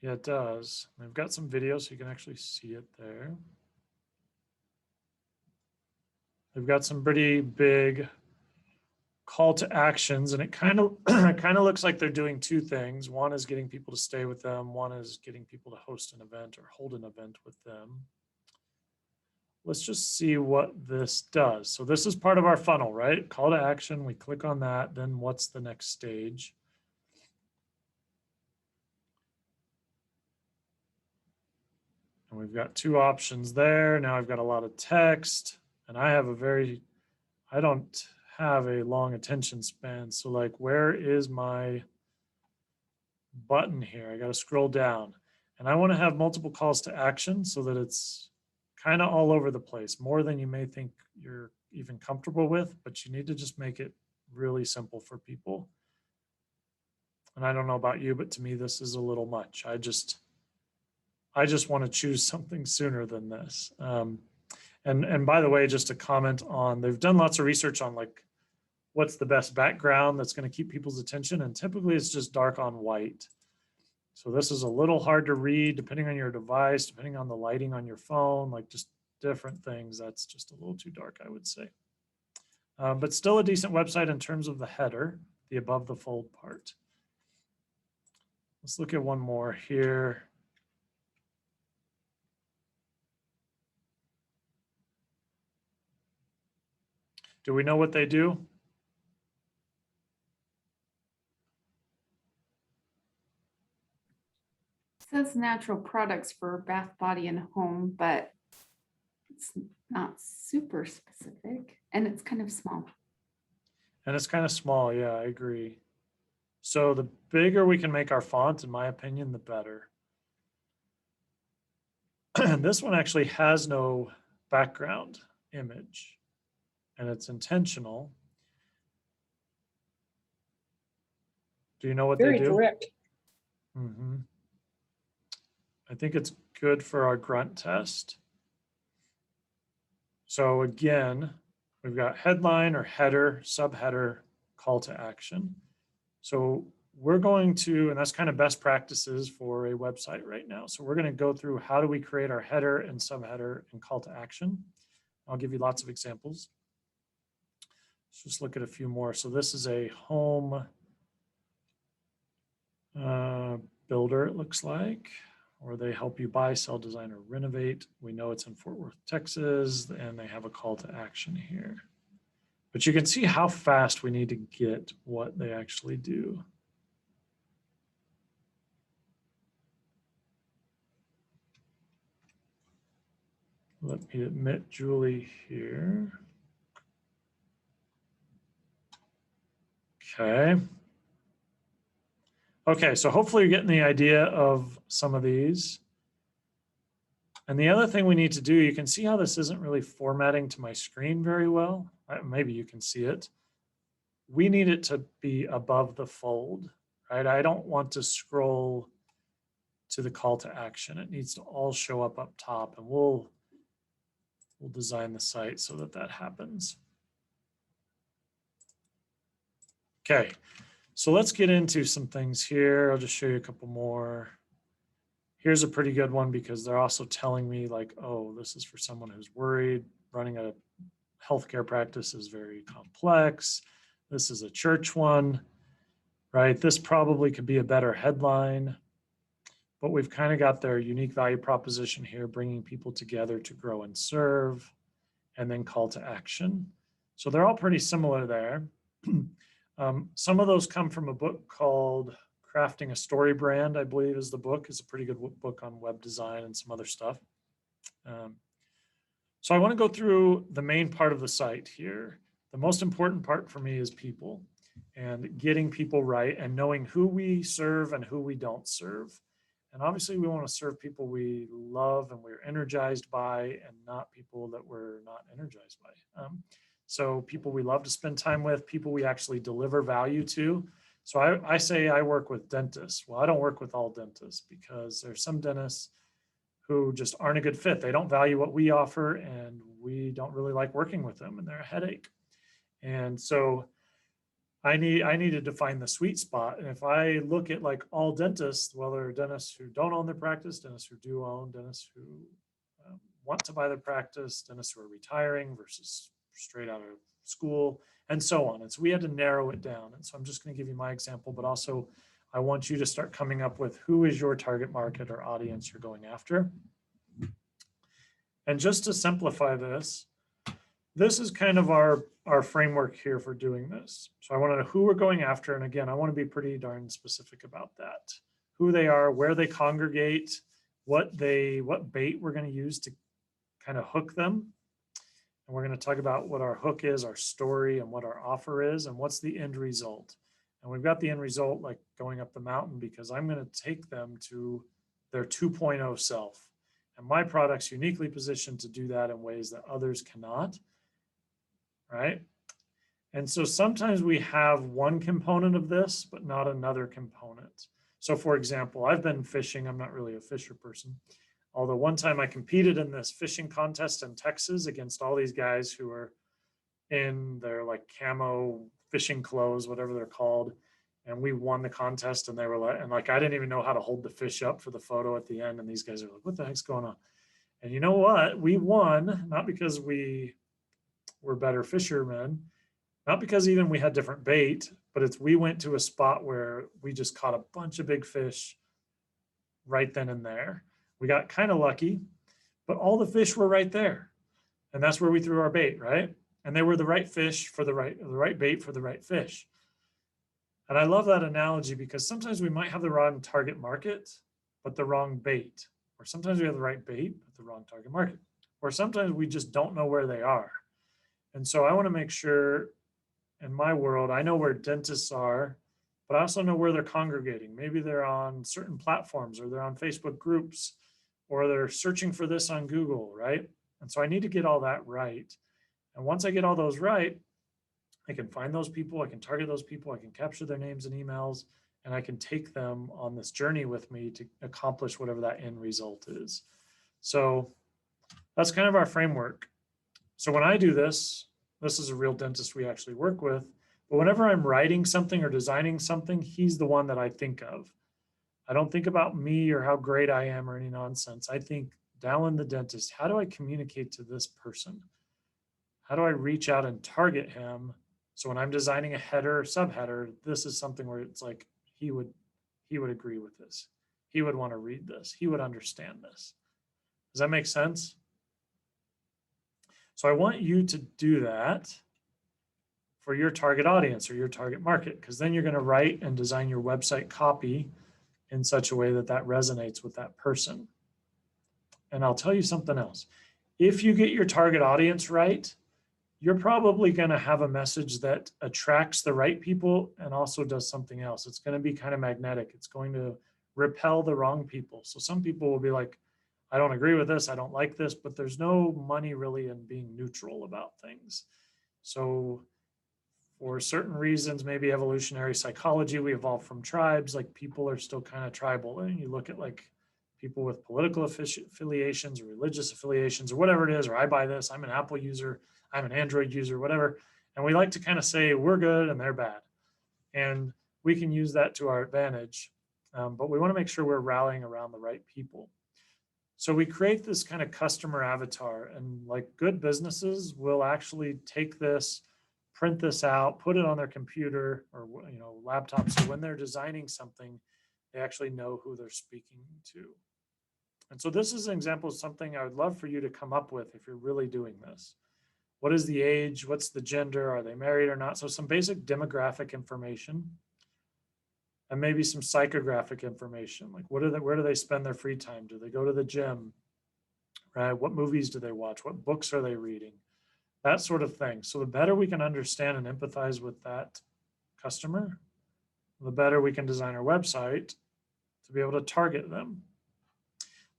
Yeah, it does. They've got some videos so you can actually see it there. They've got some pretty big call to actions, and it kind of looks like they're doing two things. One is getting people to stay with them. One is getting people to host an event or hold an event with them. let's just see what this does. So this is part of our funnel, right? Call to action, we click on that, then what's the next stage? And we've got two options there. Now I've got a lot of text, and I don't have a long attention span. So like, where is my button here? I got to scroll down, and I want to have multiple calls to action so that it's kind of all over the place, more than you may think you're even comfortable with, but you need to just make it really simple for people. And I don't know about you, but to me, this is a little much. I just want to choose something sooner than this. And by the way, just to comment on, they've done lots of research on like, what's the best background that's going to keep people's attention. And typically it's just dark on white. So this is a little hard to read depending on your device, depending on the lighting on your phone, like just different things. That's just a little too dark, I would say. But still a decent website in terms of the header, the above the fold part. Let's look at one more here. Do we know what they do? It says natural products for bath, body, and home, but it's not super specific, and it's kind of small. And it's kind of small, yeah, I agree. So the bigger we can make our font, in my opinion, the better. This one actually has no background image, and it's intentional. Do you know what Very they do? direct. Mm-hmm. I think it's good for our grunt test. So again, we've got headline or header, subheader, call to action. So we're going to, and that's kind of best practices for a website right now. So we're going to go through how do we create our header and subheader and call to action. I'll give you lots of examples. Let's just look at a few more. So this is a home builder, it looks like, or they help you buy, sell, design, or renovate. We know it's in Fort Worth, Texas, and they have a call to action here. But you can see how fast we need to get what they actually do. Let me admit Julie here. Okay. Okay, so hopefully you're getting the idea of some of these. And the other thing we need to do, you can see how this isn't really formatting to my screen very well. Maybe you can see it. We need it to be above the fold, right? I don't want to scroll to the call to action. It needs to all show up top, and we'll design the site so that that happens. Okay, so let's get into some things here. I'll just show you a couple more. Here's a pretty good one because they're also telling me like, oh, this is for someone who's worried. Running a healthcare practice is very complex. This is a church one, right? This probably could be a better headline, but we've kind of got their unique value proposition here, bringing people together to grow and serve, and then call to action. So they're all pretty similar there. Some of those come from a book called Crafting a Story Brand, I believe is the book. It's a pretty good book on web design and some other stuff. So I want to go through the main part of the site here. The most important part for me is people and getting people right and knowing who we serve and who we don't serve. And obviously we want to serve people we love and we're energized by, and not people that we're not energized by. So people we love to spend time with, people we actually deliver value to. So I say I work with dentists. Well, I don't work with all dentists because there's some dentists who just aren't a good fit. They don't value what we offer, and we don't really like working with them, and they're a headache. And so I need to define the sweet spot. And if I look at like all dentists, well, there are dentists who don't own their practice, dentists who do own, dentists who want to buy their practice, dentists who are retiring versus straight out of school, and so on. And so we had to narrow it down. And so I'm just going to give you my example, but also I want you to start coming up with who is your target market or audience you're going after. And just to simplify this, this is kind of our framework here for doing this. So I want to know who we're going after. And again, I want to be pretty darn specific about that. Who they are, where they congregate, what bait we're going to use to kind of hook them. And we're going to talk about what our hook is, our story, and what our offer is, and what's the end result. And we've got the end result like going up the mountain, because I'm going to take them to their 2.0 self. And my product's uniquely positioned to do that in ways that others cannot, right? And so sometimes we have one component of this, but not another component. So for example, I've been fishing. I'm not really a fisher person. Although one time I competed in this fishing contest in Texas against all these guys who are in their like camo fishing clothes, whatever they're called. And we won the contest, and they were like, I didn't even know how to hold the fish up for the photo at the end. And these guys are like, what the heck's going on? And you know what? We won, not because we were better fishermen, not because even we had different bait, but we went to a spot where we just caught a bunch of big fish right then and there. We got kind of lucky, but all the fish were right there. And that's where we threw our bait, right? And they were the right fish for the right bait for the right fish. And I love that analogy, because sometimes we might have the wrong target market, but the wrong bait. Or sometimes we have the right bait, but the wrong target market. Or sometimes we just don't know where they are. And so I want to make sure, in my world, I know where dentists are, but I also know where they're congregating. Maybe they're on certain platforms, or they're on Facebook groups, or they're searching for this on Google, right? And so I need to get all that right. And once I get all those right, I can find those people, I can target those people, I can capture their names and emails, and I can take them on this journey with me to accomplish whatever that end result is. So that's kind of our framework. So when I do this is a real dentist we actually work with, but whenever I'm writing something or designing something, he's the one that I think of. I don't think about me or how great I am or any nonsense. I think, Dallin the dentist, how do I communicate to this person? How do I reach out and target him? So when I'm designing a header or subheader, this is something where it's like, he would agree with this. He would want to read this. He would understand this. Does that make sense? So I want you to do that for your target audience or your target market, because then you're going to write and design your website copy in such a way that that resonates with that person. And I'll tell you something else. If you get your target audience right, you're probably going to have a message that attracts the right people and also does something else. It's going to be kind of magnetic. It's going to repel the wrong people. So some people will be like, I don't agree with this, I don't like this, but there's no money really in being neutral about things. So for certain reasons, maybe evolutionary psychology, we evolved from tribes, like people are still kind of tribal. And you look at like people with political affiliations or religious affiliations or whatever it is, or I buy this, I'm an Apple user, I'm an Android user, whatever. And we like to kind of say we're good and they're bad. And we can use that to our advantage. But we want to make sure we're rallying around the right people. So we create this kind of customer avatar, and like good businesses will actually take this, print this out, put it on their computer or laptop. So when they're designing something, they actually know who they're speaking to. And so this is an example of something I would love for you to come up with if you're really doing this. What is the age? What's the gender? Are they married or not? So some basic demographic information, and maybe some psychographic information. Like where do they spend their free time? Do they go to the gym? Right? What movies do they watch? What books are they reading? That sort of thing. So the better we can understand and empathize with that customer, the better we can design our website to be able to target them.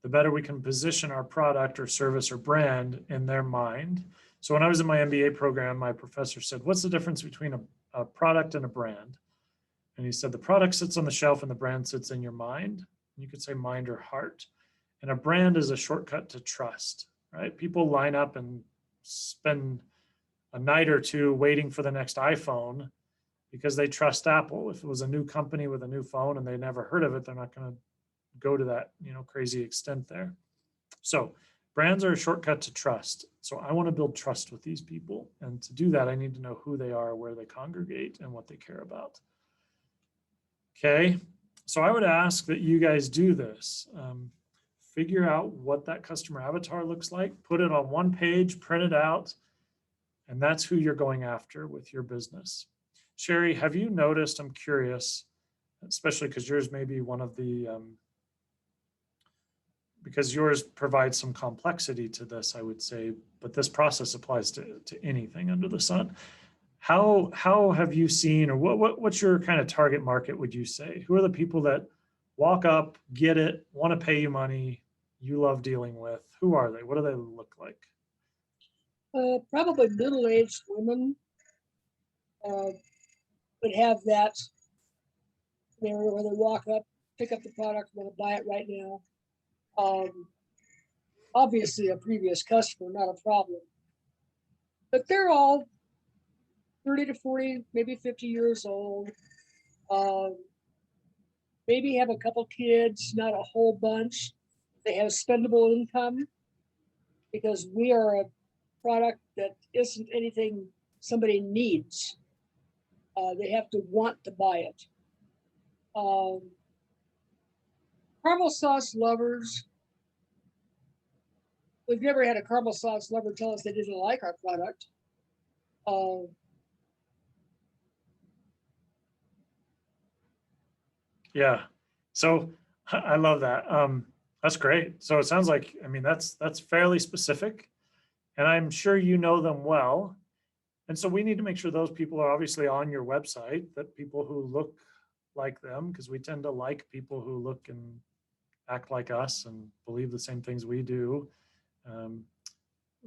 The better we can position our product or service or brand in their mind. So when I was in my MBA program, my professor said, what's the difference between a product and a brand? And he said, the product sits on the shelf and the brand sits in your mind. You could say mind or heart. And a brand is a shortcut to trust, right? People line up and spend a night or two waiting for the next iPhone because they trust Apple. If it was a new company with a new phone and they never heard of it, they're not going to go to that, crazy extent there. So brands are a shortcut to trust. So I want to build trust with these people. And to do that, I need to know who they are, where they congregate, and what they care about. Okay, so I would ask that you guys do this. figure out what that customer avatar looks like, put it on one page, print it out, and that's who you're going after with your business. Sherry, have you noticed, I'm curious, especially because yours may be one of the, because yours provides some complexity to this, I would say, but this process applies to anything under the sun. How have you seen, or what's your kind of target market, would you say? Who are the people that walk up, get it, want to pay you money, you love dealing with? Who are they? What do they look like? Probably middle-aged women would have that scenario where they walk up, pick up the product, want to buy it right now. Obviously a previous customer, not a problem. But they're all 30 to 40, maybe 50 years old. Maybe have a couple kids, not a whole bunch. They have spendable income because we are a product that isn't anything somebody needs. They have to want to buy it. Caramel sauce lovers. We've never had a caramel sauce lover tell us they didn't like our product. Yeah, so I love that. That's great. So it sounds like, I mean, that's fairly specific, and I'm sure you know them well. And so we need to make sure those people are obviously on your website, that people who look like them, because we tend to like people who look and act like us and believe the same things we do.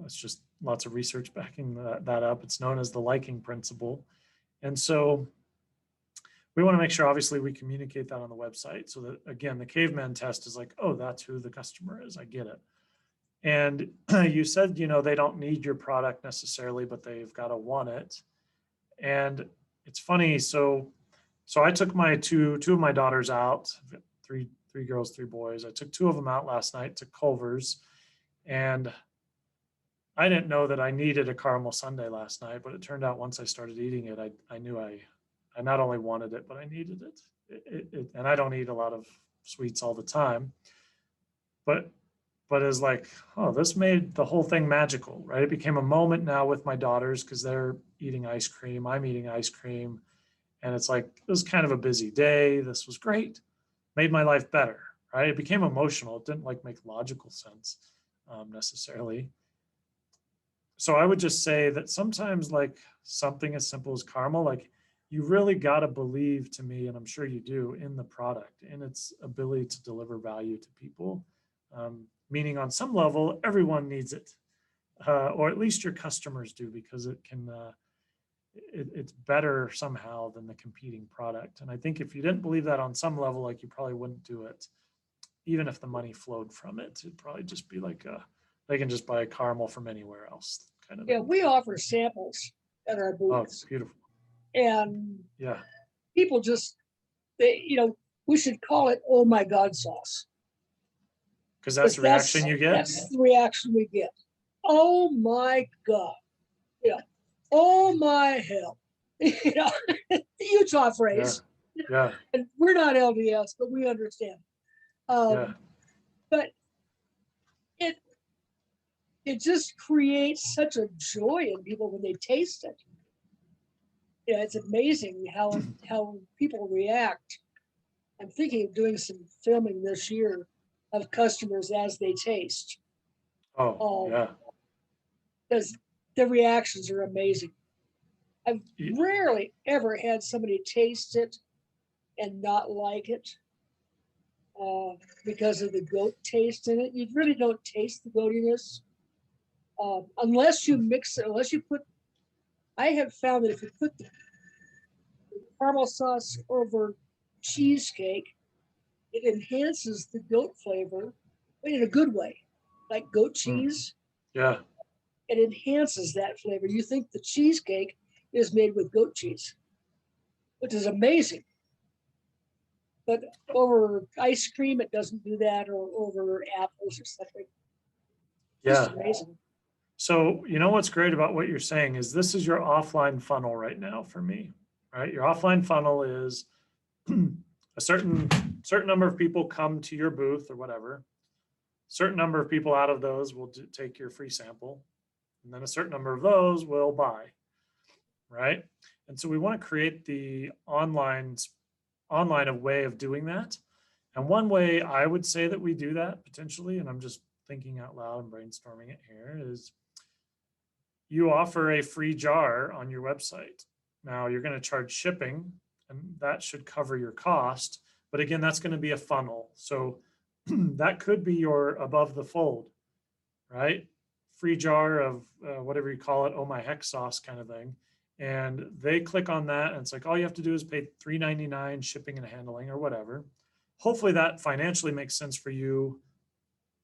It's just lots of research backing that up. It's known as the liking principle. And so we want to make sure, obviously, we communicate that on the website so that, again, the Caveman Test is like, oh, that's who the customer is. I get it. And you said, they don't need your product necessarily, but they've got to want it. And it's funny. So I took my two of my daughters out, three girls, 3 boys. I took 2 of them out last night to Culver's, and I didn't know that I needed a caramel sundae last night, but it turned out once I started eating it, I knew I not only wanted it, but I needed it. And I don't eat a lot of sweets all the time, but it's like, oh, this made the whole thing magical, right? It became a moment now with my daughters because they're eating ice cream, I'm eating ice cream. And it's like, it was kind of a busy day. This was great. Made my life better, right? It became emotional. It didn't like make logical sense necessarily. So I would just say that sometimes, like, something as simple as caramel, like, you really got to believe, to me, and I'm sure you do, in the product, in its ability to deliver value to people. Meaning on some level, everyone needs it, or at least your customers do, because it can, it's better somehow than the competing product. And I think if you didn't believe that on some level, like, you probably wouldn't do it, even if the money flowed from it. It'd probably just be like, they can just buy a caramel from anywhere else, kind of. Yeah, we offer samples at our booth. Oh, it's beautiful. And yeah, people just, we should call it "Oh my God" sauce. Because that's the reaction you get. That's the reaction we get. Oh my God! Oh my hell! The Utah phrase. Yeah. And we're not LDS, but we understand. But it just creates such a joy in people when they taste it. It's amazing how people react. I'm thinking of doing some filming this year of customers as they taste. Because the reactions are amazing. I've rarely ever had somebody taste it and not like it because of the goat taste in it. You really don't taste the goatiness unless you mix it, unless you put, I have found that if you put the caramel sauce over cheesecake, it enhances the goat flavor in a good way, like goat cheese. Yeah. It enhances that flavor. You think the cheesecake is made with goat cheese, which is amazing. But over ice cream, it doesn't do that, or over apples or something. Just amazing. So, what's great about what you're saying is this is your offline funnel right now for me, right? Your offline funnel is a certain number of people come to your booth or whatever. certain number of people out of those will take your free sample, and then a certain number of those will buy, right? And so we want to create the online a way of doing that. And one way I would say that we do that potentially, and I'm just thinking out loud and brainstorming it here, is you offer a free jar on your website. Now you're going to charge shipping, and that should cover your cost. But again, that's going to be a funnel. So that could be your above the fold, right? Free jar of whatever you call it, oh my heck sauce kind of thing. And they click on that, and it's like, all you have to do is pay $3.99 shipping and handling or whatever. Hopefully that financially makes sense for you,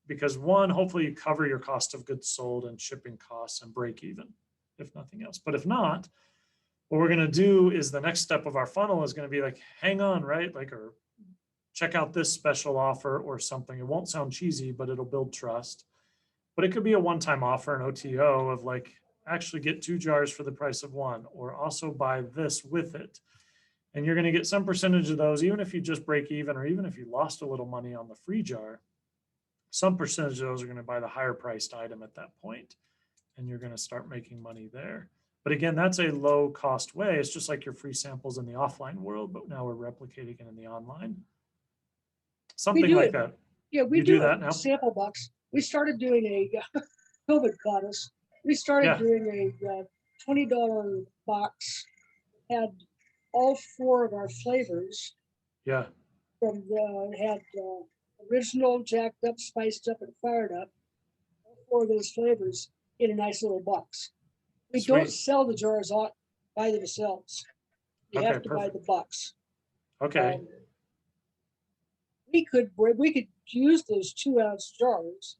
because one, hopefully you cover your cost of goods sold and shipping costs and break even, if nothing else. But if not, what we're going to do is the next step of our funnel is going to be like, hang on, right? Like, or check out this special offer or something. It won't sound cheesy, but it'll build trust. But it could be a one-time offer, an OTO of like, actually get 2 jars for the price of 1, or also buy this with it. And you're going to get some percentage of those, even if you just break even, or even if you lost a little money on the free jar, some percentage of those are going to buy the higher priced item at that point, and you're going to start making money there. But again, that's a low cost way. It's just like your free samples in the offline world, but now we're replicating it in the online. Something like that. Yeah, we You do that now? sample box. We started doing a COVID caught us. We started doing a $20 box, had all 4 of our flavors. Yeah. From had original, jacked up, spiced up, and fired up. All 4 of those flavors in a nice little box. We don't sell the jars out by themselves. You have to buy the box. Okay. We could use those 2-ounce jars,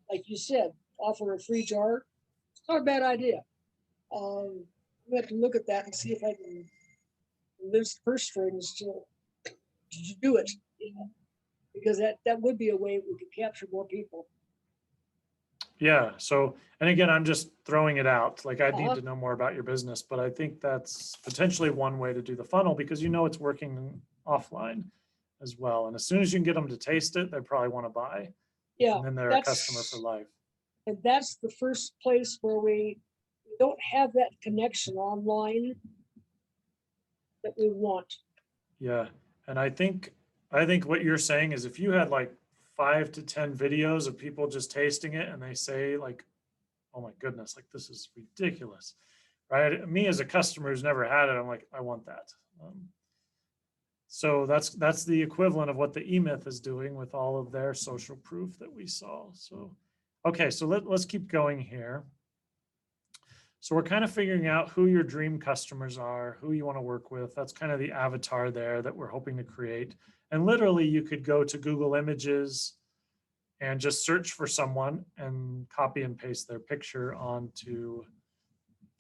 like you said, offer a free jar. It's not a bad idea. We have to look at that and see if I can convince the purse strings to do it, you know? Because that would be a way we could capture more people. Yeah. So, and again, I'm just throwing it out. Like, I need to know more about your business, but I think that's potentially one way to do the funnel, because you know it's working offline as well. And as soon as you can get them to taste it, they probably want to buy. Yeah. And then they're a customer for life. And that's the first place where we don't have that connection online that we want. Yeah. And I think what you're saying is, if you had like 5 to 10 videos of people just tasting it and they say like, oh my goodness, like this is ridiculous, right? Me as a customer who's never had it, I'm like, I want that. So that's the equivalent of what the E-Myth is doing with all of their social proof that we saw. So, okay, so let's keep going here. So we're kind of figuring out who your dream customers are, who you want to work with. That's kind of the avatar there that we're hoping to create. And literally you could go to Google Images and just search for someone and copy and paste their picture onto,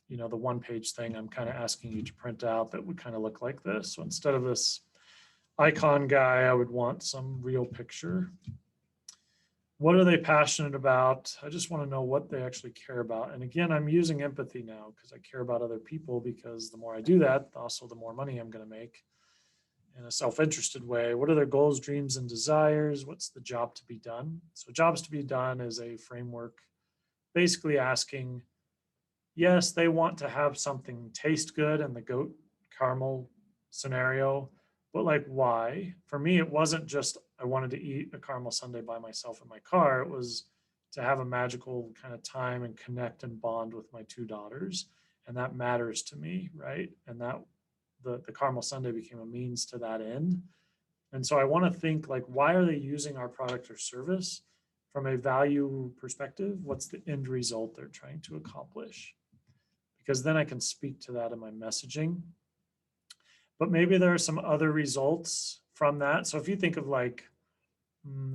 you know, the 1-page thing I'm kind of asking you to print out that would kind of look like this. So instead of this icon guy, I would want some real picture. What are they passionate about? I just want to know what they actually care about. And again, I'm using empathy now because I care about other people, because the more I do that, also the more money I'm going to make in a self-interested way. What are their goals, dreams, and desires? What's the job to be done? So jobs to be done is a framework basically asking, yes, they want to have something taste good in the goat caramel scenario, but like, why? For me, it wasn't just I wanted to eat a caramel sundae by myself in my car. It was to have a magical kind of time and connect and bond with my 2 daughters. And that matters to me, right? And that the caramel sundae became a means to that end. And so I want to think like, why are they using our product or service from a value perspective? What's the end result they're trying to accomplish? Because then I can speak to that in my messaging. But maybe there are some other results from that. So if you think of like,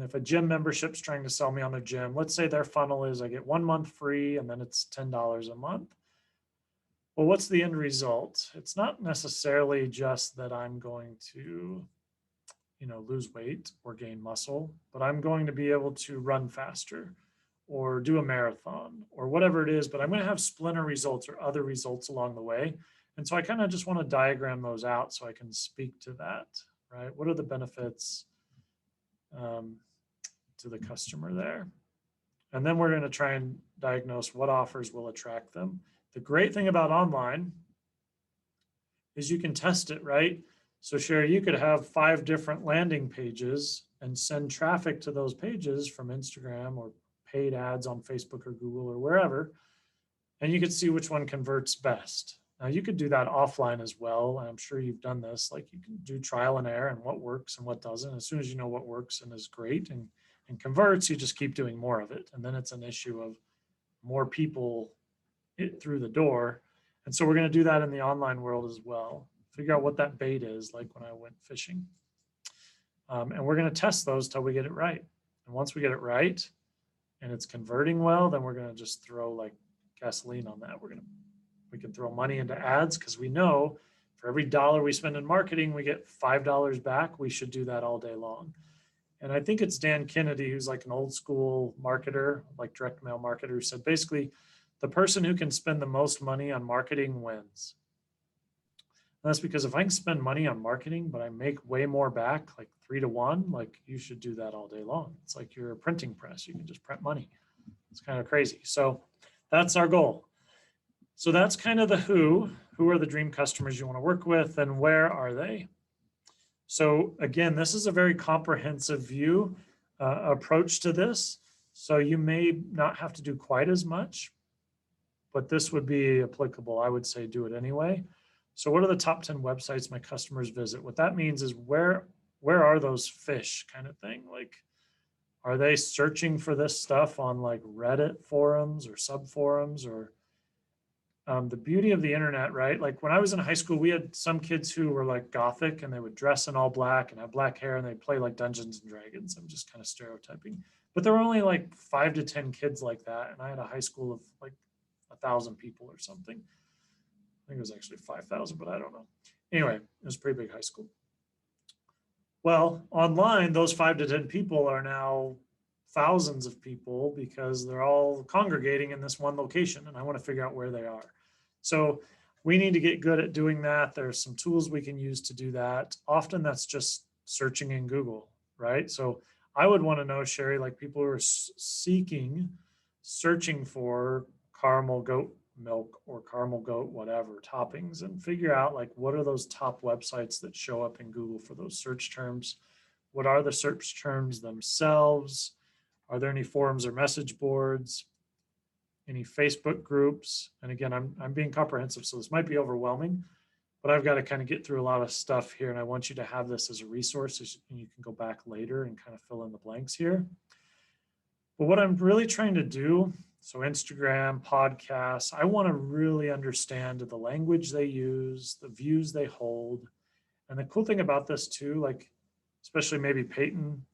if a gym membership's trying to sell me on their gym, let's say their funnel is I get 1 month free and then it's $10 a month. Well, what's the end result? It's not necessarily just that I'm going to, you know, lose weight or gain muscle, but I'm going to be able to run faster or do a marathon or whatever it is, but I'm going to have splinter results or other results along the way. And so I kind of just want to diagram those out so I can speak to that, right? What are the benefits to the customer there. And then we're going to try and diagnose what offers will attract them. The great thing about online is you can test it, right? So Sherry, you could have 5 different landing pages and send traffic to those pages from Instagram or paid ads on Facebook or Google or wherever, and you could see which one converts best. Now you could do that offline as well. I'm sure you've done this, like you can do trial and error and what works and what doesn't. As soon as you know what works and is great and converts, you just keep doing more of it. And then it's an issue of more people through the door. And so we're going to do that in the online world as well. Figure out what that bait is, like when I went fishing. And we're going to test those till we get it right. And once we get it right and it's converting well, then we're going to just throw like gasoline on that. We can throw money into ads because we know for every $1 we spend in marketing, we get $5 back. We should do that all day long. And I think it's Dan Kennedy, who's like an old school marketer, like direct mail marketer, who said basically the person who can spend the most money on marketing wins. And that's because if I can spend money on marketing, but I make way more back, like 3 to 1, like you should do that all day long. It's like you're a printing press. You can just print money. It's kind of crazy. So that's our goal. So that's kind of the who are the dream customers you want to work with and where are they? So again, this is a very comprehensive view approach to this. So you may not have to do quite as much, but this would be applicable. I would say do it anyway. So what are the top 10 websites my customers visit? What that means is where are those fish kind of thing? Like, are they searching for this stuff on like Reddit forums or sub forums or the beauty of the internet, right? Like when I was in high school, we had some kids who were like Gothic and they would dress in all black and have black hair and they'd play like Dungeons and Dragons. I'm just kind of stereotyping, but there were only like 5 to 10 kids like that. And I had a high school of like 1,000 people or something. I think it was actually 5,000, but I don't know. Anyway, it was a pretty big high school. Well, online, those 5 to 10 people are now thousands of people because they're all congregating in this one location and I want to figure out where they are. So we need to get good at doing that. There's some tools we can use to do that. Often that's just searching in Google, right? So I would want to know, Sherry, like people who are searching for caramel goat milk or caramel goat, whatever toppings, and figure out like what are those top websites that show up in Google for those search terms? What are the search terms themselves? Are there any forums or message boards? Any Facebook groups? And again, I'm being comprehensive, so this might be overwhelming, but I've got to kind of get through a lot of stuff here, and I want you to have this as a resource, and you can go back later and kind of fill in the blanks here. But what I'm really trying to do, so Instagram, podcasts, I want to really understand the language they use, the views they hold. And the cool thing about this too, like, especially maybe Peyton,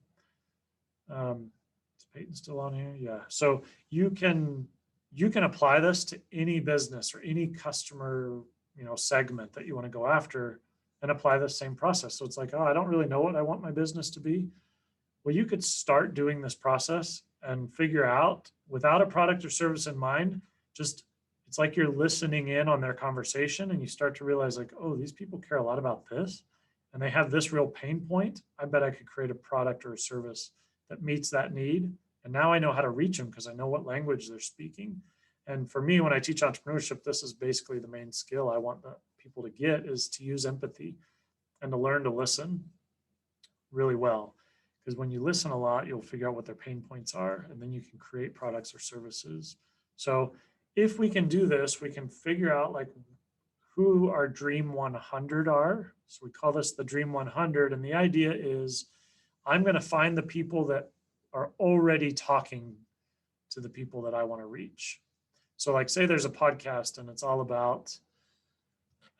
is Peyton still on here? Yeah. So you can apply this to any business or any customer, segment that you want to go after and apply the same process. So it's like, oh, I don't really know what I want my business to be. Well, you could start doing this process and figure out without a product or service in mind, just it's like you're listening in on their conversation and you start to realize like, oh, these people care a lot about this and they have this real pain point. I bet I could create a product or a service that meets that need. And now I know how to reach them because I know what language they're speaking. And for me, when I teach entrepreneurship, this is basically the main skill I want the people to get is to use empathy and to learn to listen really well. Because when you listen a lot, you'll figure out what their pain points are, and then you can create products or services. So if we can do this, we can figure out like who our Dream 100 are. So we call this the Dream 100. And the idea is I'm going to find the people that are already talking to the people that I want to reach. So like say there's a podcast and it's all about,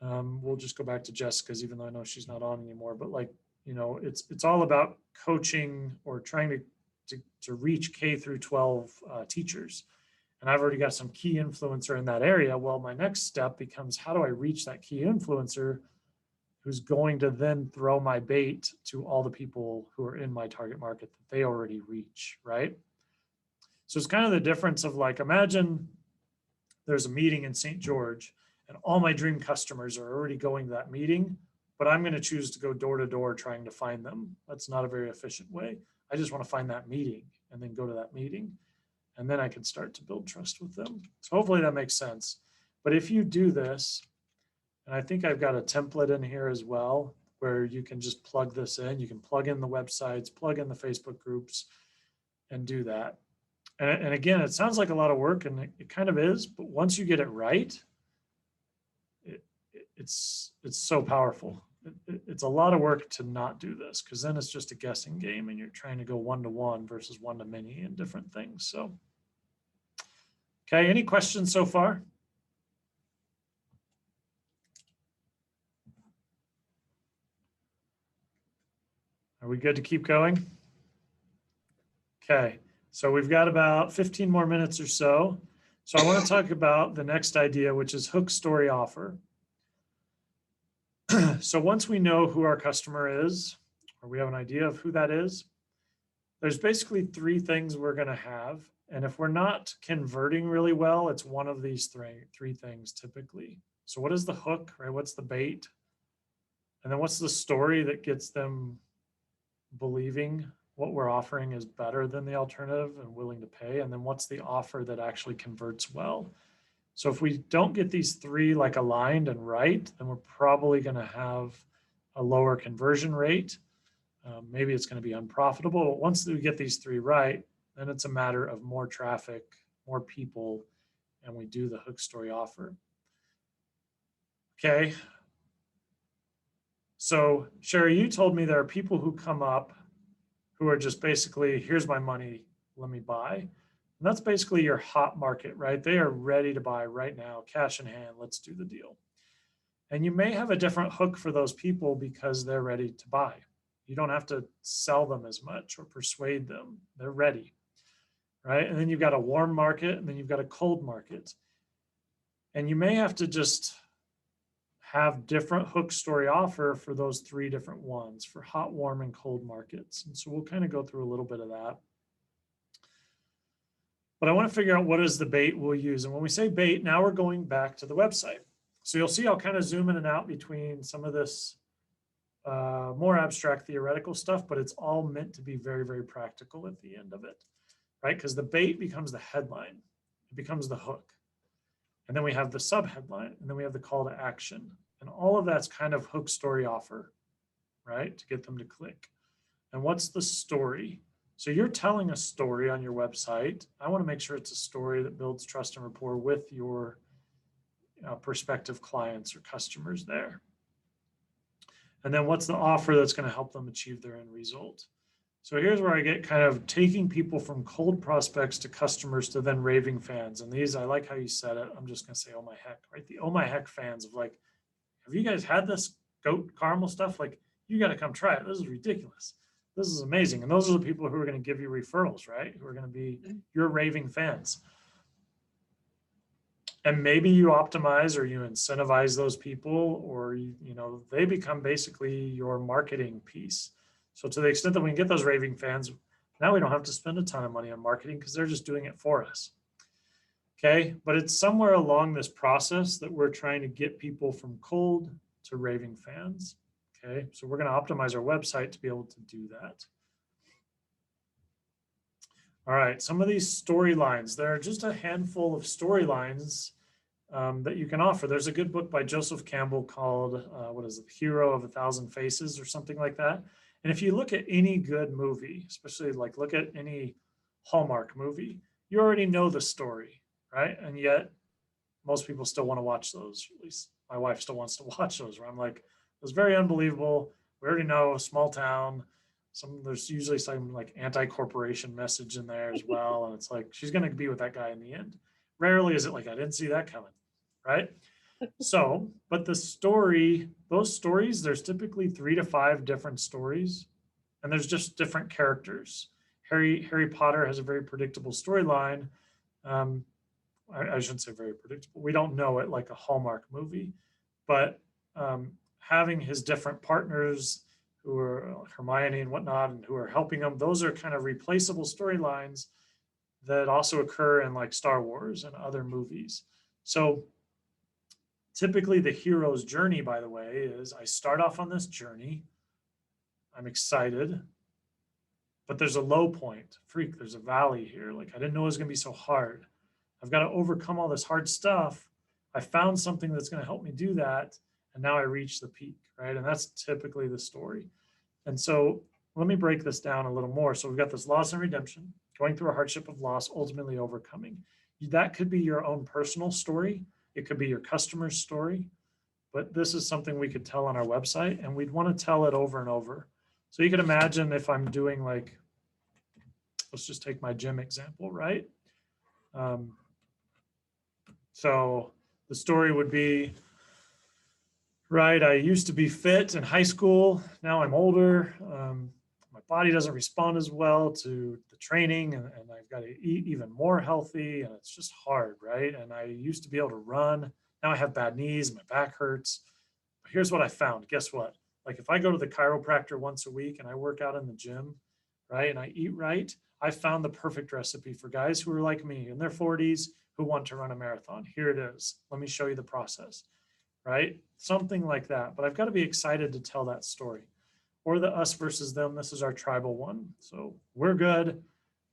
we'll just go back to Jessica's, even though I know she's not on anymore, but like, it's all about coaching or trying to reach K through 12 teachers. And I've already got some key influencer in that area. Well, my next step becomes how do I reach that key influencer who's going to then throw my bait to all the people who are in my target market that they already reach, right? So it's kind of the difference of like, imagine there's a meeting in St. George and all my dream customers are already going to that meeting, but I'm going to choose to go door to door trying to find them. That's not a very efficient way. I just want to find that meeting. and then go to that meeting. And then I can start to build trust with them. So hopefully that makes sense. But if you do this, and I think I've got a template in here as well, where you can just plug this in. You can plug in the websites, plug in the Facebook groups, and do that. And again, it sounds like a lot of work, and it kind of is, but once you get it right, it's so powerful. It's a lot of work to not do this, because then it's just a guessing game and you're trying to go one-to-one versus one-to-many and different things. So, okay, any questions so far? Are we good to keep going? Okay, so we've got about 15 more minutes or so. So I want to talk about the next idea, which is hook, story, offer. So once we know who our customer is, or we have an idea of who that is, there's basically three things we're going to have. And if we're not converting really well, it's one of these three things typically. So what is the hook, right? What's the bait? And then what's the story that gets them believing what we're offering is better than the alternative and willing to pay? And then what's the offer that actually converts well? So if we don't get these three like aligned and right, then we're probably going to have a lower conversion rate. Maybe it's going to be unprofitable, but once we get these three right, then it's a matter of more traffic, more people, and we do the hook, story, offer. Okay. So Sherry, you told me there are people who come up who are just basically, here's my money, let me buy. And that's basically your hot market, right? They are ready to buy right now, cash in hand, let's do the deal. And you may have a different hook for those people because they're ready to buy. You don't have to sell them as much or persuade them. They're ready, right? And then you've got a warm market, and then you've got a cold market. And you may have to just have different hook, story, offer for those three different ones for hot, warm, and cold markets. And so we'll kind of go through a little bit of that. But I want to figure out what is the bait we'll use. And when we say bait, now we're going back to the website. So you'll see I'll kind of zoom in and out between some of this more abstract theoretical stuff, but it's all meant to be very, very practical at the end of it, right? Because the bait becomes the headline. It becomes the hook. And then we have the subheadline, and then we have the call to action. And all of that's kind of hook, story, offer, right? To get them to click. And what's the story? So you're telling a story on your website. I want to make sure it's a story that builds trust and rapport with your prospective clients or customers there. And then what's the offer that's going to help them achieve their end result? So here's where I get kind of taking people from cold prospects to customers to then raving fans. And these, I like how you said it. I'm just going to say, oh my heck, right? The oh my heck fans of like, have you guys had this goat caramel stuff? Like, you got to come try it. This is ridiculous. This is amazing. And those are the people who are going to give you referrals, right? Who are going to be your raving fans. And maybe you optimize or you incentivize those people, or you know, they become basically your marketing piece. So to the extent that we can get those raving fans, now we don't have to spend a ton of money on marketing because they're just doing it for us. Okay, but it's somewhere along this process that we're trying to get people from cold to raving fans. Okay, so we're going to optimize our website to be able to do that. All right, some of these storylines, there are just a handful of storylines that you can offer. There's a good book by Joseph Campbell called, what is it, The Hero of a Thousand Faces or something like that. And if you look at any good movie, especially like look at any Hallmark movie, you already know the story, right? And yet most people still want to watch those. At least my wife still wants to watch those, where I'm like, it was very unbelievable. We already know, small town. There's usually some like anti-corporation message in there as well. And it's like, she's going to be with that guy in the end. Rarely is it like, I didn't see that coming, right? So, but the story, those stories, there's typically 3 to 5 different stories, and there's just different characters. Harry Potter has a very predictable storyline. I shouldn't say very predictable. We don't know it like a Hallmark movie, but having his different partners who are Hermione and whatnot, and who are helping him, those are kind of replaceable storylines that also occur in like Star Wars and other movies. So typically the hero's journey, by the way, is I start off on this journey. I'm excited. but there's a low point. Freak, there's a valley here. Like, I didn't know it was going to be so hard. I've got to overcome all this hard stuff. I found something that's going to help me do that. And now I reach the peak, right? And that's typically the story. And so let me break this down a little more. So we've got this loss and redemption, going through a hardship of loss, ultimately overcoming. That could be your own personal story. It could be your customer's story. But this is something we could tell on our website, and we'd want to tell it over and over. So you could imagine if I'm doing, like, let's just take my gym example, right? So the story would be, right, I used to be fit in high school. Now I'm older. My body doesn't respond as well to the training, and I've got to eat even more healthy, and it's just hard, right? And I used to be able to run. Now I have bad knees, my back hurts. But here's what I found. Guess what? Like, if I go to the chiropractor once a week and I work out in the gym, right, and I eat right, I found the perfect recipe for guys who are like me in their 40s who want to run a marathon. Here it is. Let me show you the process, right? Something like that. But I've got to be excited to tell that story. Or the us versus them. This is our tribal one. So we're good.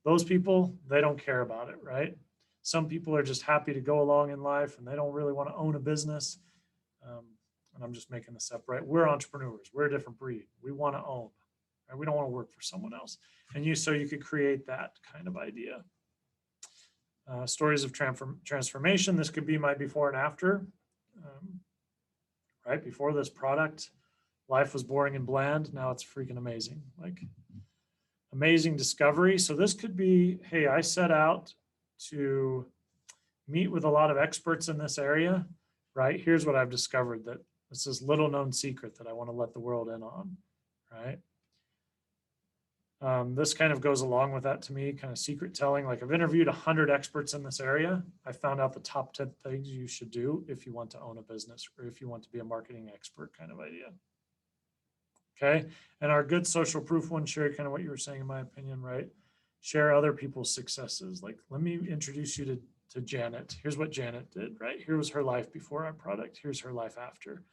Those people, they don't care about it, right? Some people are just happy to go along in life and they don't really want to own a business. And I'm just making this up, right? We're entrepreneurs. We're a different breed. We want to own, right? We don't want to work for someone else. And so you could create that kind of idea. Stories of transformation. This could be my before and after, right? Before this product, life was boring and bland. Now it's freaking amazing. Like, amazing discovery. So this could be, hey, I set out to meet with a lot of experts in this area, right? Here's what I've discovered, that it's this little known secret that I want to let the world in on, right? This kind of goes along with that to me, kind of secret telling. Like, I've interviewed 100 experts in this area. I found out the top 10 things you should do if you want to own a business or if you want to be a marketing expert, kind of idea. Okay. And our good social proof one, share kind of what you were saying, in my opinion, right? Share other people's successes. Like, let me introduce you to Janet. Here's what Janet did, right? Here was her life before our product. Here's her life after.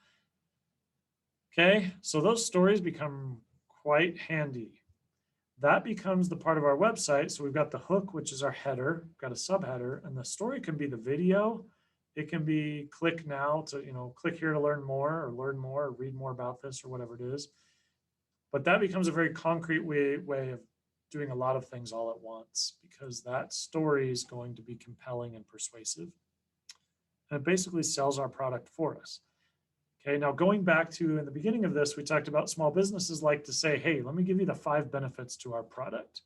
Okay. So those stories become quite handy. That becomes the part of our website. So we've got the hook, which is our header, we've got a subheader, and the story can be the video. It can be click now to, click here to learn more, or read more about this, or whatever it is. But that becomes a very concrete way of doing a lot of things all at once, because that story is going to be compelling and persuasive. And it basically sells our product for us. Okay, now going back to in the beginning of this, we talked about small businesses like to say, hey, let me give you the 5 benefits to our product.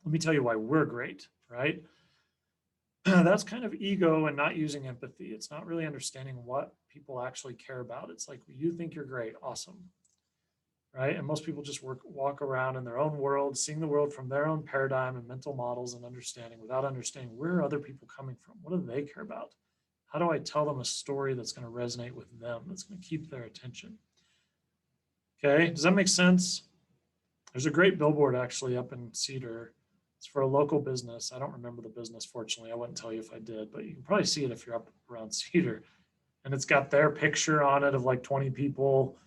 Let me tell you why we're great, right? That's kind of ego and not using empathy. It's not really understanding what people actually care about. It's like, you think you're great, awesome, right? And most people just walk around in their own world, seeing the world from their own paradigm and mental models and understanding, without understanding where are other people coming from? What do they care about? How do I tell them a story that's going to resonate with them, that's going to keep their attention? Okay, does that make sense? There's a great billboard actually up in Cedar. It's for a local business. I don't remember the business, fortunately. I wouldn't tell you if I did, but you can probably see it if you're up around Cedar. And it's got their picture on it of like 20 people,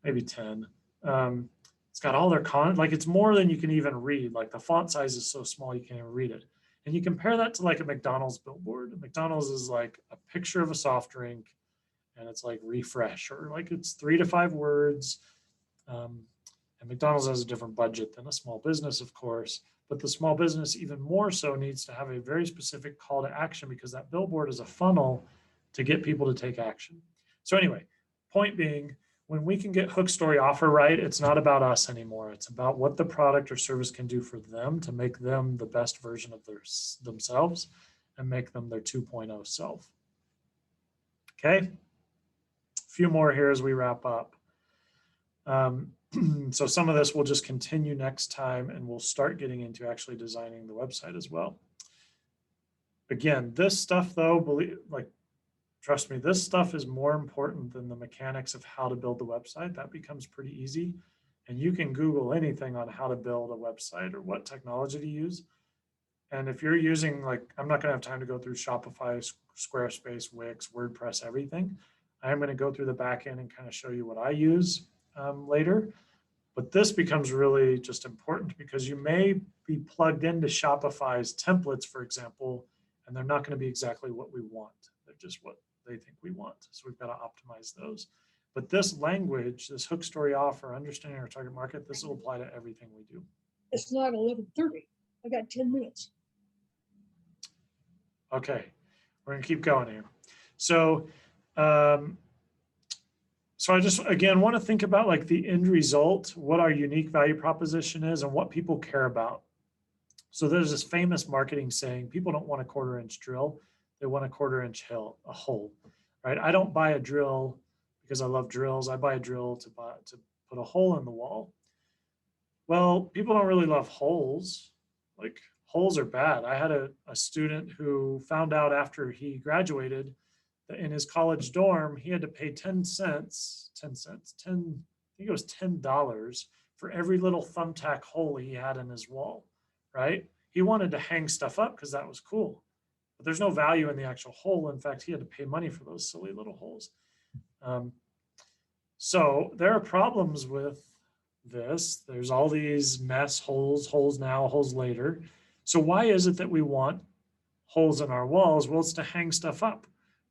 maybe 10. It's got all their content, like it's more than you can even read. Like the font size is so small you can't even read it. And you compare that to like a McDonald's billboard. McDonald's is like a picture of a soft drink, and it's like refresh, or like it's 3 to 5 words. And McDonald's has a different budget than a small business, of course, but the small business even more so needs to have a very specific call to action, because that billboard is a funnel to get people to take action. So anyway, point being, when we can get hook, story, offer right, it's not about us anymore. It's about what the product or service can do for them to make them the best version of themselves and make them their 2.0 self. Okay, a few more here as we wrap up. So some of this we'll just continue next time, and we'll start getting into actually designing the website as well. Again, this stuff though, trust me, this stuff is more important than the mechanics of how to build the website. That becomes pretty easy. And you can Google anything on how to build a website or what technology to use. And if you're using, like, I'm not going to have time to go through Shopify, Squarespace, Wix, WordPress, everything. I'm going to go through the back end and kind of show you what I use later. But this becomes really just important because you may be plugged into Shopify's templates, for example, and they're not going to be exactly what we want. They're just what they think we want. So we've got to optimize those. But this language, this hook, story, offer, understanding our target market, this will apply to everything we do. It's not 11:30. I got 10 minutes. Okay, we're going to keep going here. So, so I just, again, want to think about like the end result, what our unique value proposition is and what people care about. So there's this famous marketing saying, people don't want a 1/4 inch drill. They want a 1/4 inch hole, right? I don't buy a drill because I love drills. I buy a drill to put a hole in the wall. Well, people don't really love holes. Like holes are bad. I had a student who found out after he graduated that in his college dorm, he had to pay 10 cents, I think it was $10 for every little thumbtack hole he had in his wall, right? He wanted to hang stuff up because that was cool, but there's no value in the actual hole. In fact, he had to pay money for those silly little holes. So there are problems with this. There's all these mess holes now, holes later. So why is it that we want holes in our walls? Well, it's to hang stuff up,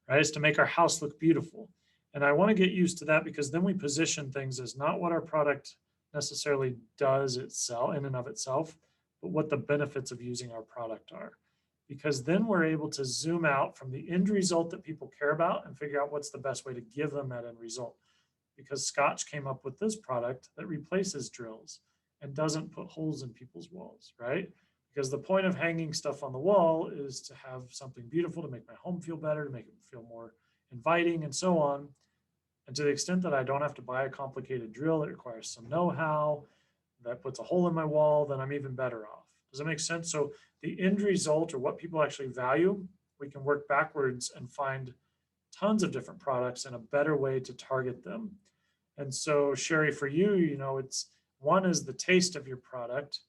right? It's to make our house look beautiful. And I want to get used to that because then we position things as not what our product necessarily does itself in and of itself, but what the benefits of using our product are. Because then we're able to zoom out from the end result that people care about and figure out what's the best way to give them that end result. Because Scotch came up with this product that replaces drills and doesn't put holes in people's walls, right? Because the point of hanging stuff on the wall is to have something beautiful, to make my home feel better, to make it feel more inviting and so on. And to the extent that I don't have to buy a complicated drill that requires some know-how, that puts a hole in my wall, then I'm even better off. Does that make sense? So the end result, or what people actually value, we can work backwards and find tons of different products and a better way to target them. And so Sherry, for you, you know, it's one is the taste of your product.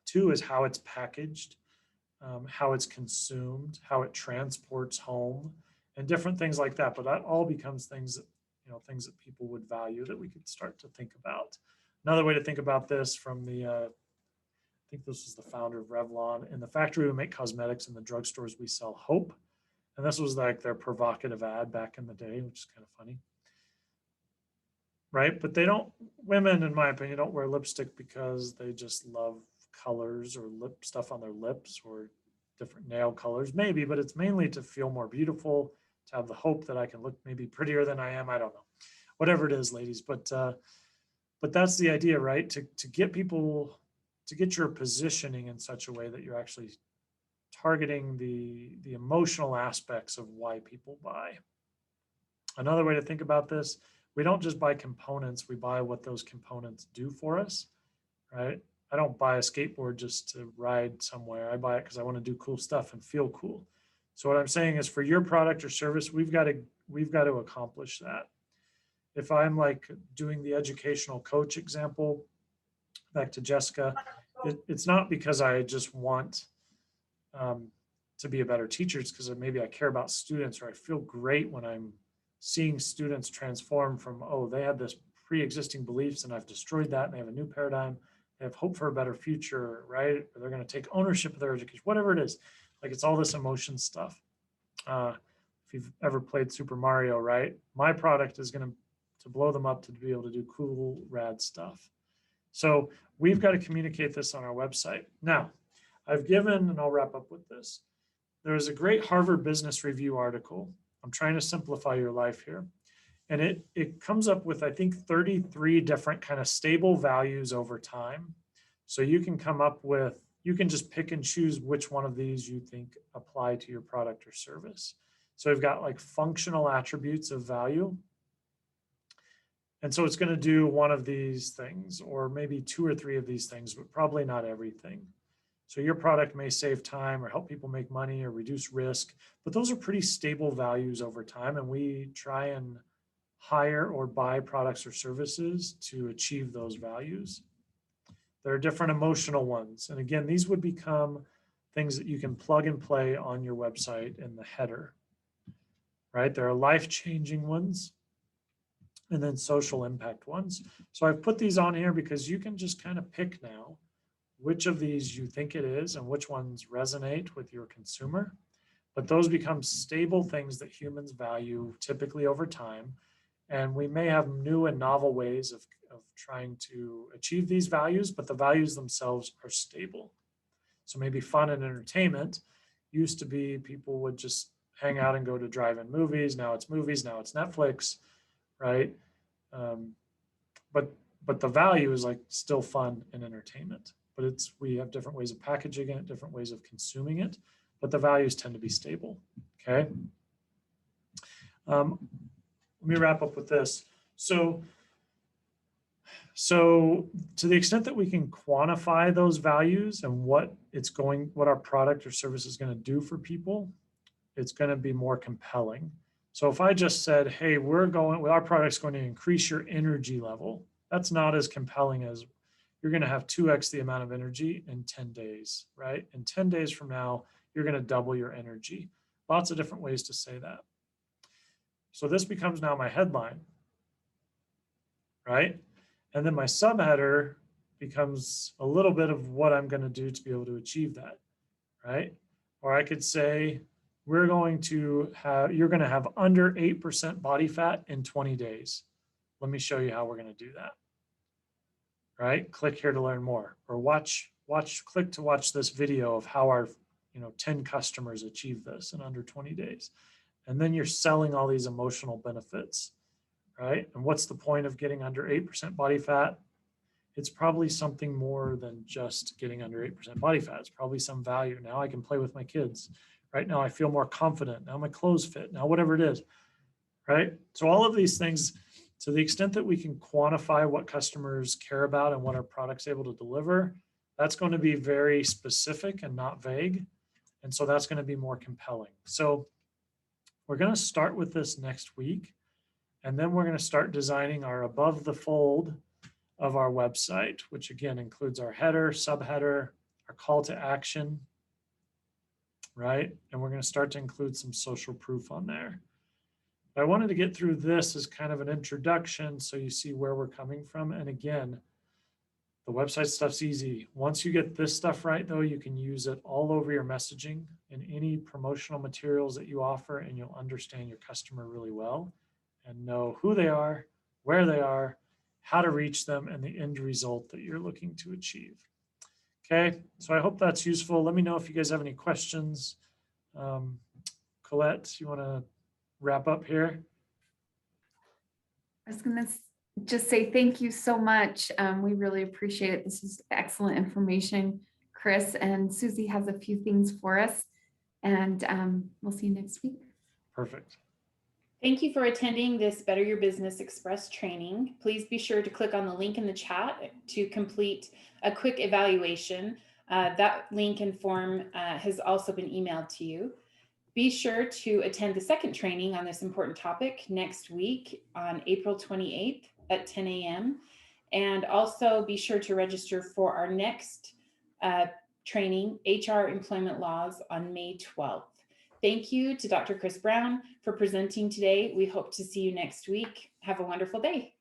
Two is how it's packaged, how it's consumed, how it transports home, and different things like that. But that all becomes things that, you know, things that people would value that we could start to think about. Another way to think about this from the, I think this was the founder of Revlon. In the factory, we make cosmetics. In the drugstores, we sell hope. And this was like their provocative ad back in the day, which is kind of funny. Right? But they don't, women, in my opinion, don't wear lipstick because they just love colors or lip stuff on their lips or different nail colors, maybe, but it's mainly to feel more beautiful, to have the hope that I can look maybe prettier than I am. I don't know, whatever it is, ladies. But that's the idea, right? To get people, to get your positioning in such a way that you're actually targeting the emotional aspects of why people buy. Another way to think about this, we don't just buy components, we buy what those components do for us, right? I don't buy a skateboard just to ride somewhere. I buy it because I want to do cool stuff and feel cool. So what I'm saying is for your product or service, we've got to accomplish that. If I'm like doing the educational coach example, back to Jessica, it's not because I just want to be a better teacher. It's because maybe I care about students, or I feel great when I'm seeing students transform from, oh, they had this pre-existing beliefs and I've destroyed that and they have a new paradigm. They have hope for a better future, right? Or they're going to take ownership of their education, whatever it is. Like it's all this emotion stuff. If you've ever played Super Mario, right? My product is going to blow them up to be able to do cool, rad stuff. So we've got to communicate this on our website. Now, I've given, and I'll wrap up with this. There is a great Harvard Business Review article. I'm trying to simplify your life here. And it comes up with, I think, 33 different kind of stable values over time. So you can come up with, you can just pick and choose which one of these you think apply to your product or service. So we've got like functional attributes of value. And so it's going to do one of these things, or maybe 2 or 3 of these things, but probably not everything. So your product may save time or help people make money or reduce risk, but those are pretty stable values over time. And we try and hire or buy products or services to achieve those values. There are different emotional ones. And again, these would become things that you can plug and play on your website in the header, right? There are life-changing ones. and then social impact ones. So I've put these on here because you can just kind of pick now which of these you think it is and which ones resonate with your consumer. But those become stable things that humans value typically over time. And we may have new and novel ways of trying to achieve these values, but the values themselves are stable. So maybe fun and entertainment used to be people would just hang out and go to drive-in movies. Now it's movies, now it's Netflix, right? But the value is like still fun and entertainment. But we have different ways of packaging it, different ways of consuming it, but the values tend to be stable, okay? Let me wrap up with this. So to the extent that we can quantify those values and what our product or service is going to do for people, it's going to be more compelling. So if I just said, hey, our product's going to increase your energy level, that's not as compelling as you're going to have 2x the amount of energy in 10 days, right? In 10 days from now, you're going to double your energy. Lots of different ways to say that. So this becomes now my headline, right? And then my subheader becomes a little bit of what I'm going to do to be able to achieve that, right? Or I could say, you're going to have under 8% body fat in 20 days. Let me show you how we're going to do that, right? Click here to learn more, or click to watch this video of how our 10 customers achieve this in under 20 days. And then you're selling all these emotional benefits, right? And what's the point of getting under 8% body fat? It's probably something more than just getting under 8% body fat. It's probably some value. Now I can play with my kids. Right now I feel more confident. Now my clothes fit. Now whatever it is, right? So all of these things, to the extent that we can quantify what customers care about and what our product's able to deliver, that's going to be very specific and not vague. And so that's going to be more compelling. So we're going to start with this next week. And then we're going to start designing our above the fold of our website, which again includes our header, subheader, our call to action, right? And we're going to start to include some social proof on there. But I wanted to get through this as kind of an introduction so you see where we're coming from. And again, the website stuff's easy. Once you get this stuff right, though, you can use it all over your messaging in any promotional materials that you offer, and you'll understand your customer really well and know who they are, where they are, how to reach them, and the end result that you're looking to achieve. Okay, so I hope that's useful. Let me know if you guys have any questions. Colette, you want to wrap up here? I was going to just say thank you so much. We really appreciate it. This is excellent information. Chris and Susie has a few things for us, and we'll see you next week. Perfect. Thank you for attending this Better Your Business Express training. Please be sure to click on the link in the chat to complete a quick evaluation. That link and form has also been emailed to you. Be sure to attend the second training on this important topic next week on April 28th at 10 a.m. And also be sure to register for our next training, HR Employment Laws, on May 12th. Thank you to Dr. Chris Brown for presenting today. We hope to see you next week. Have a wonderful day.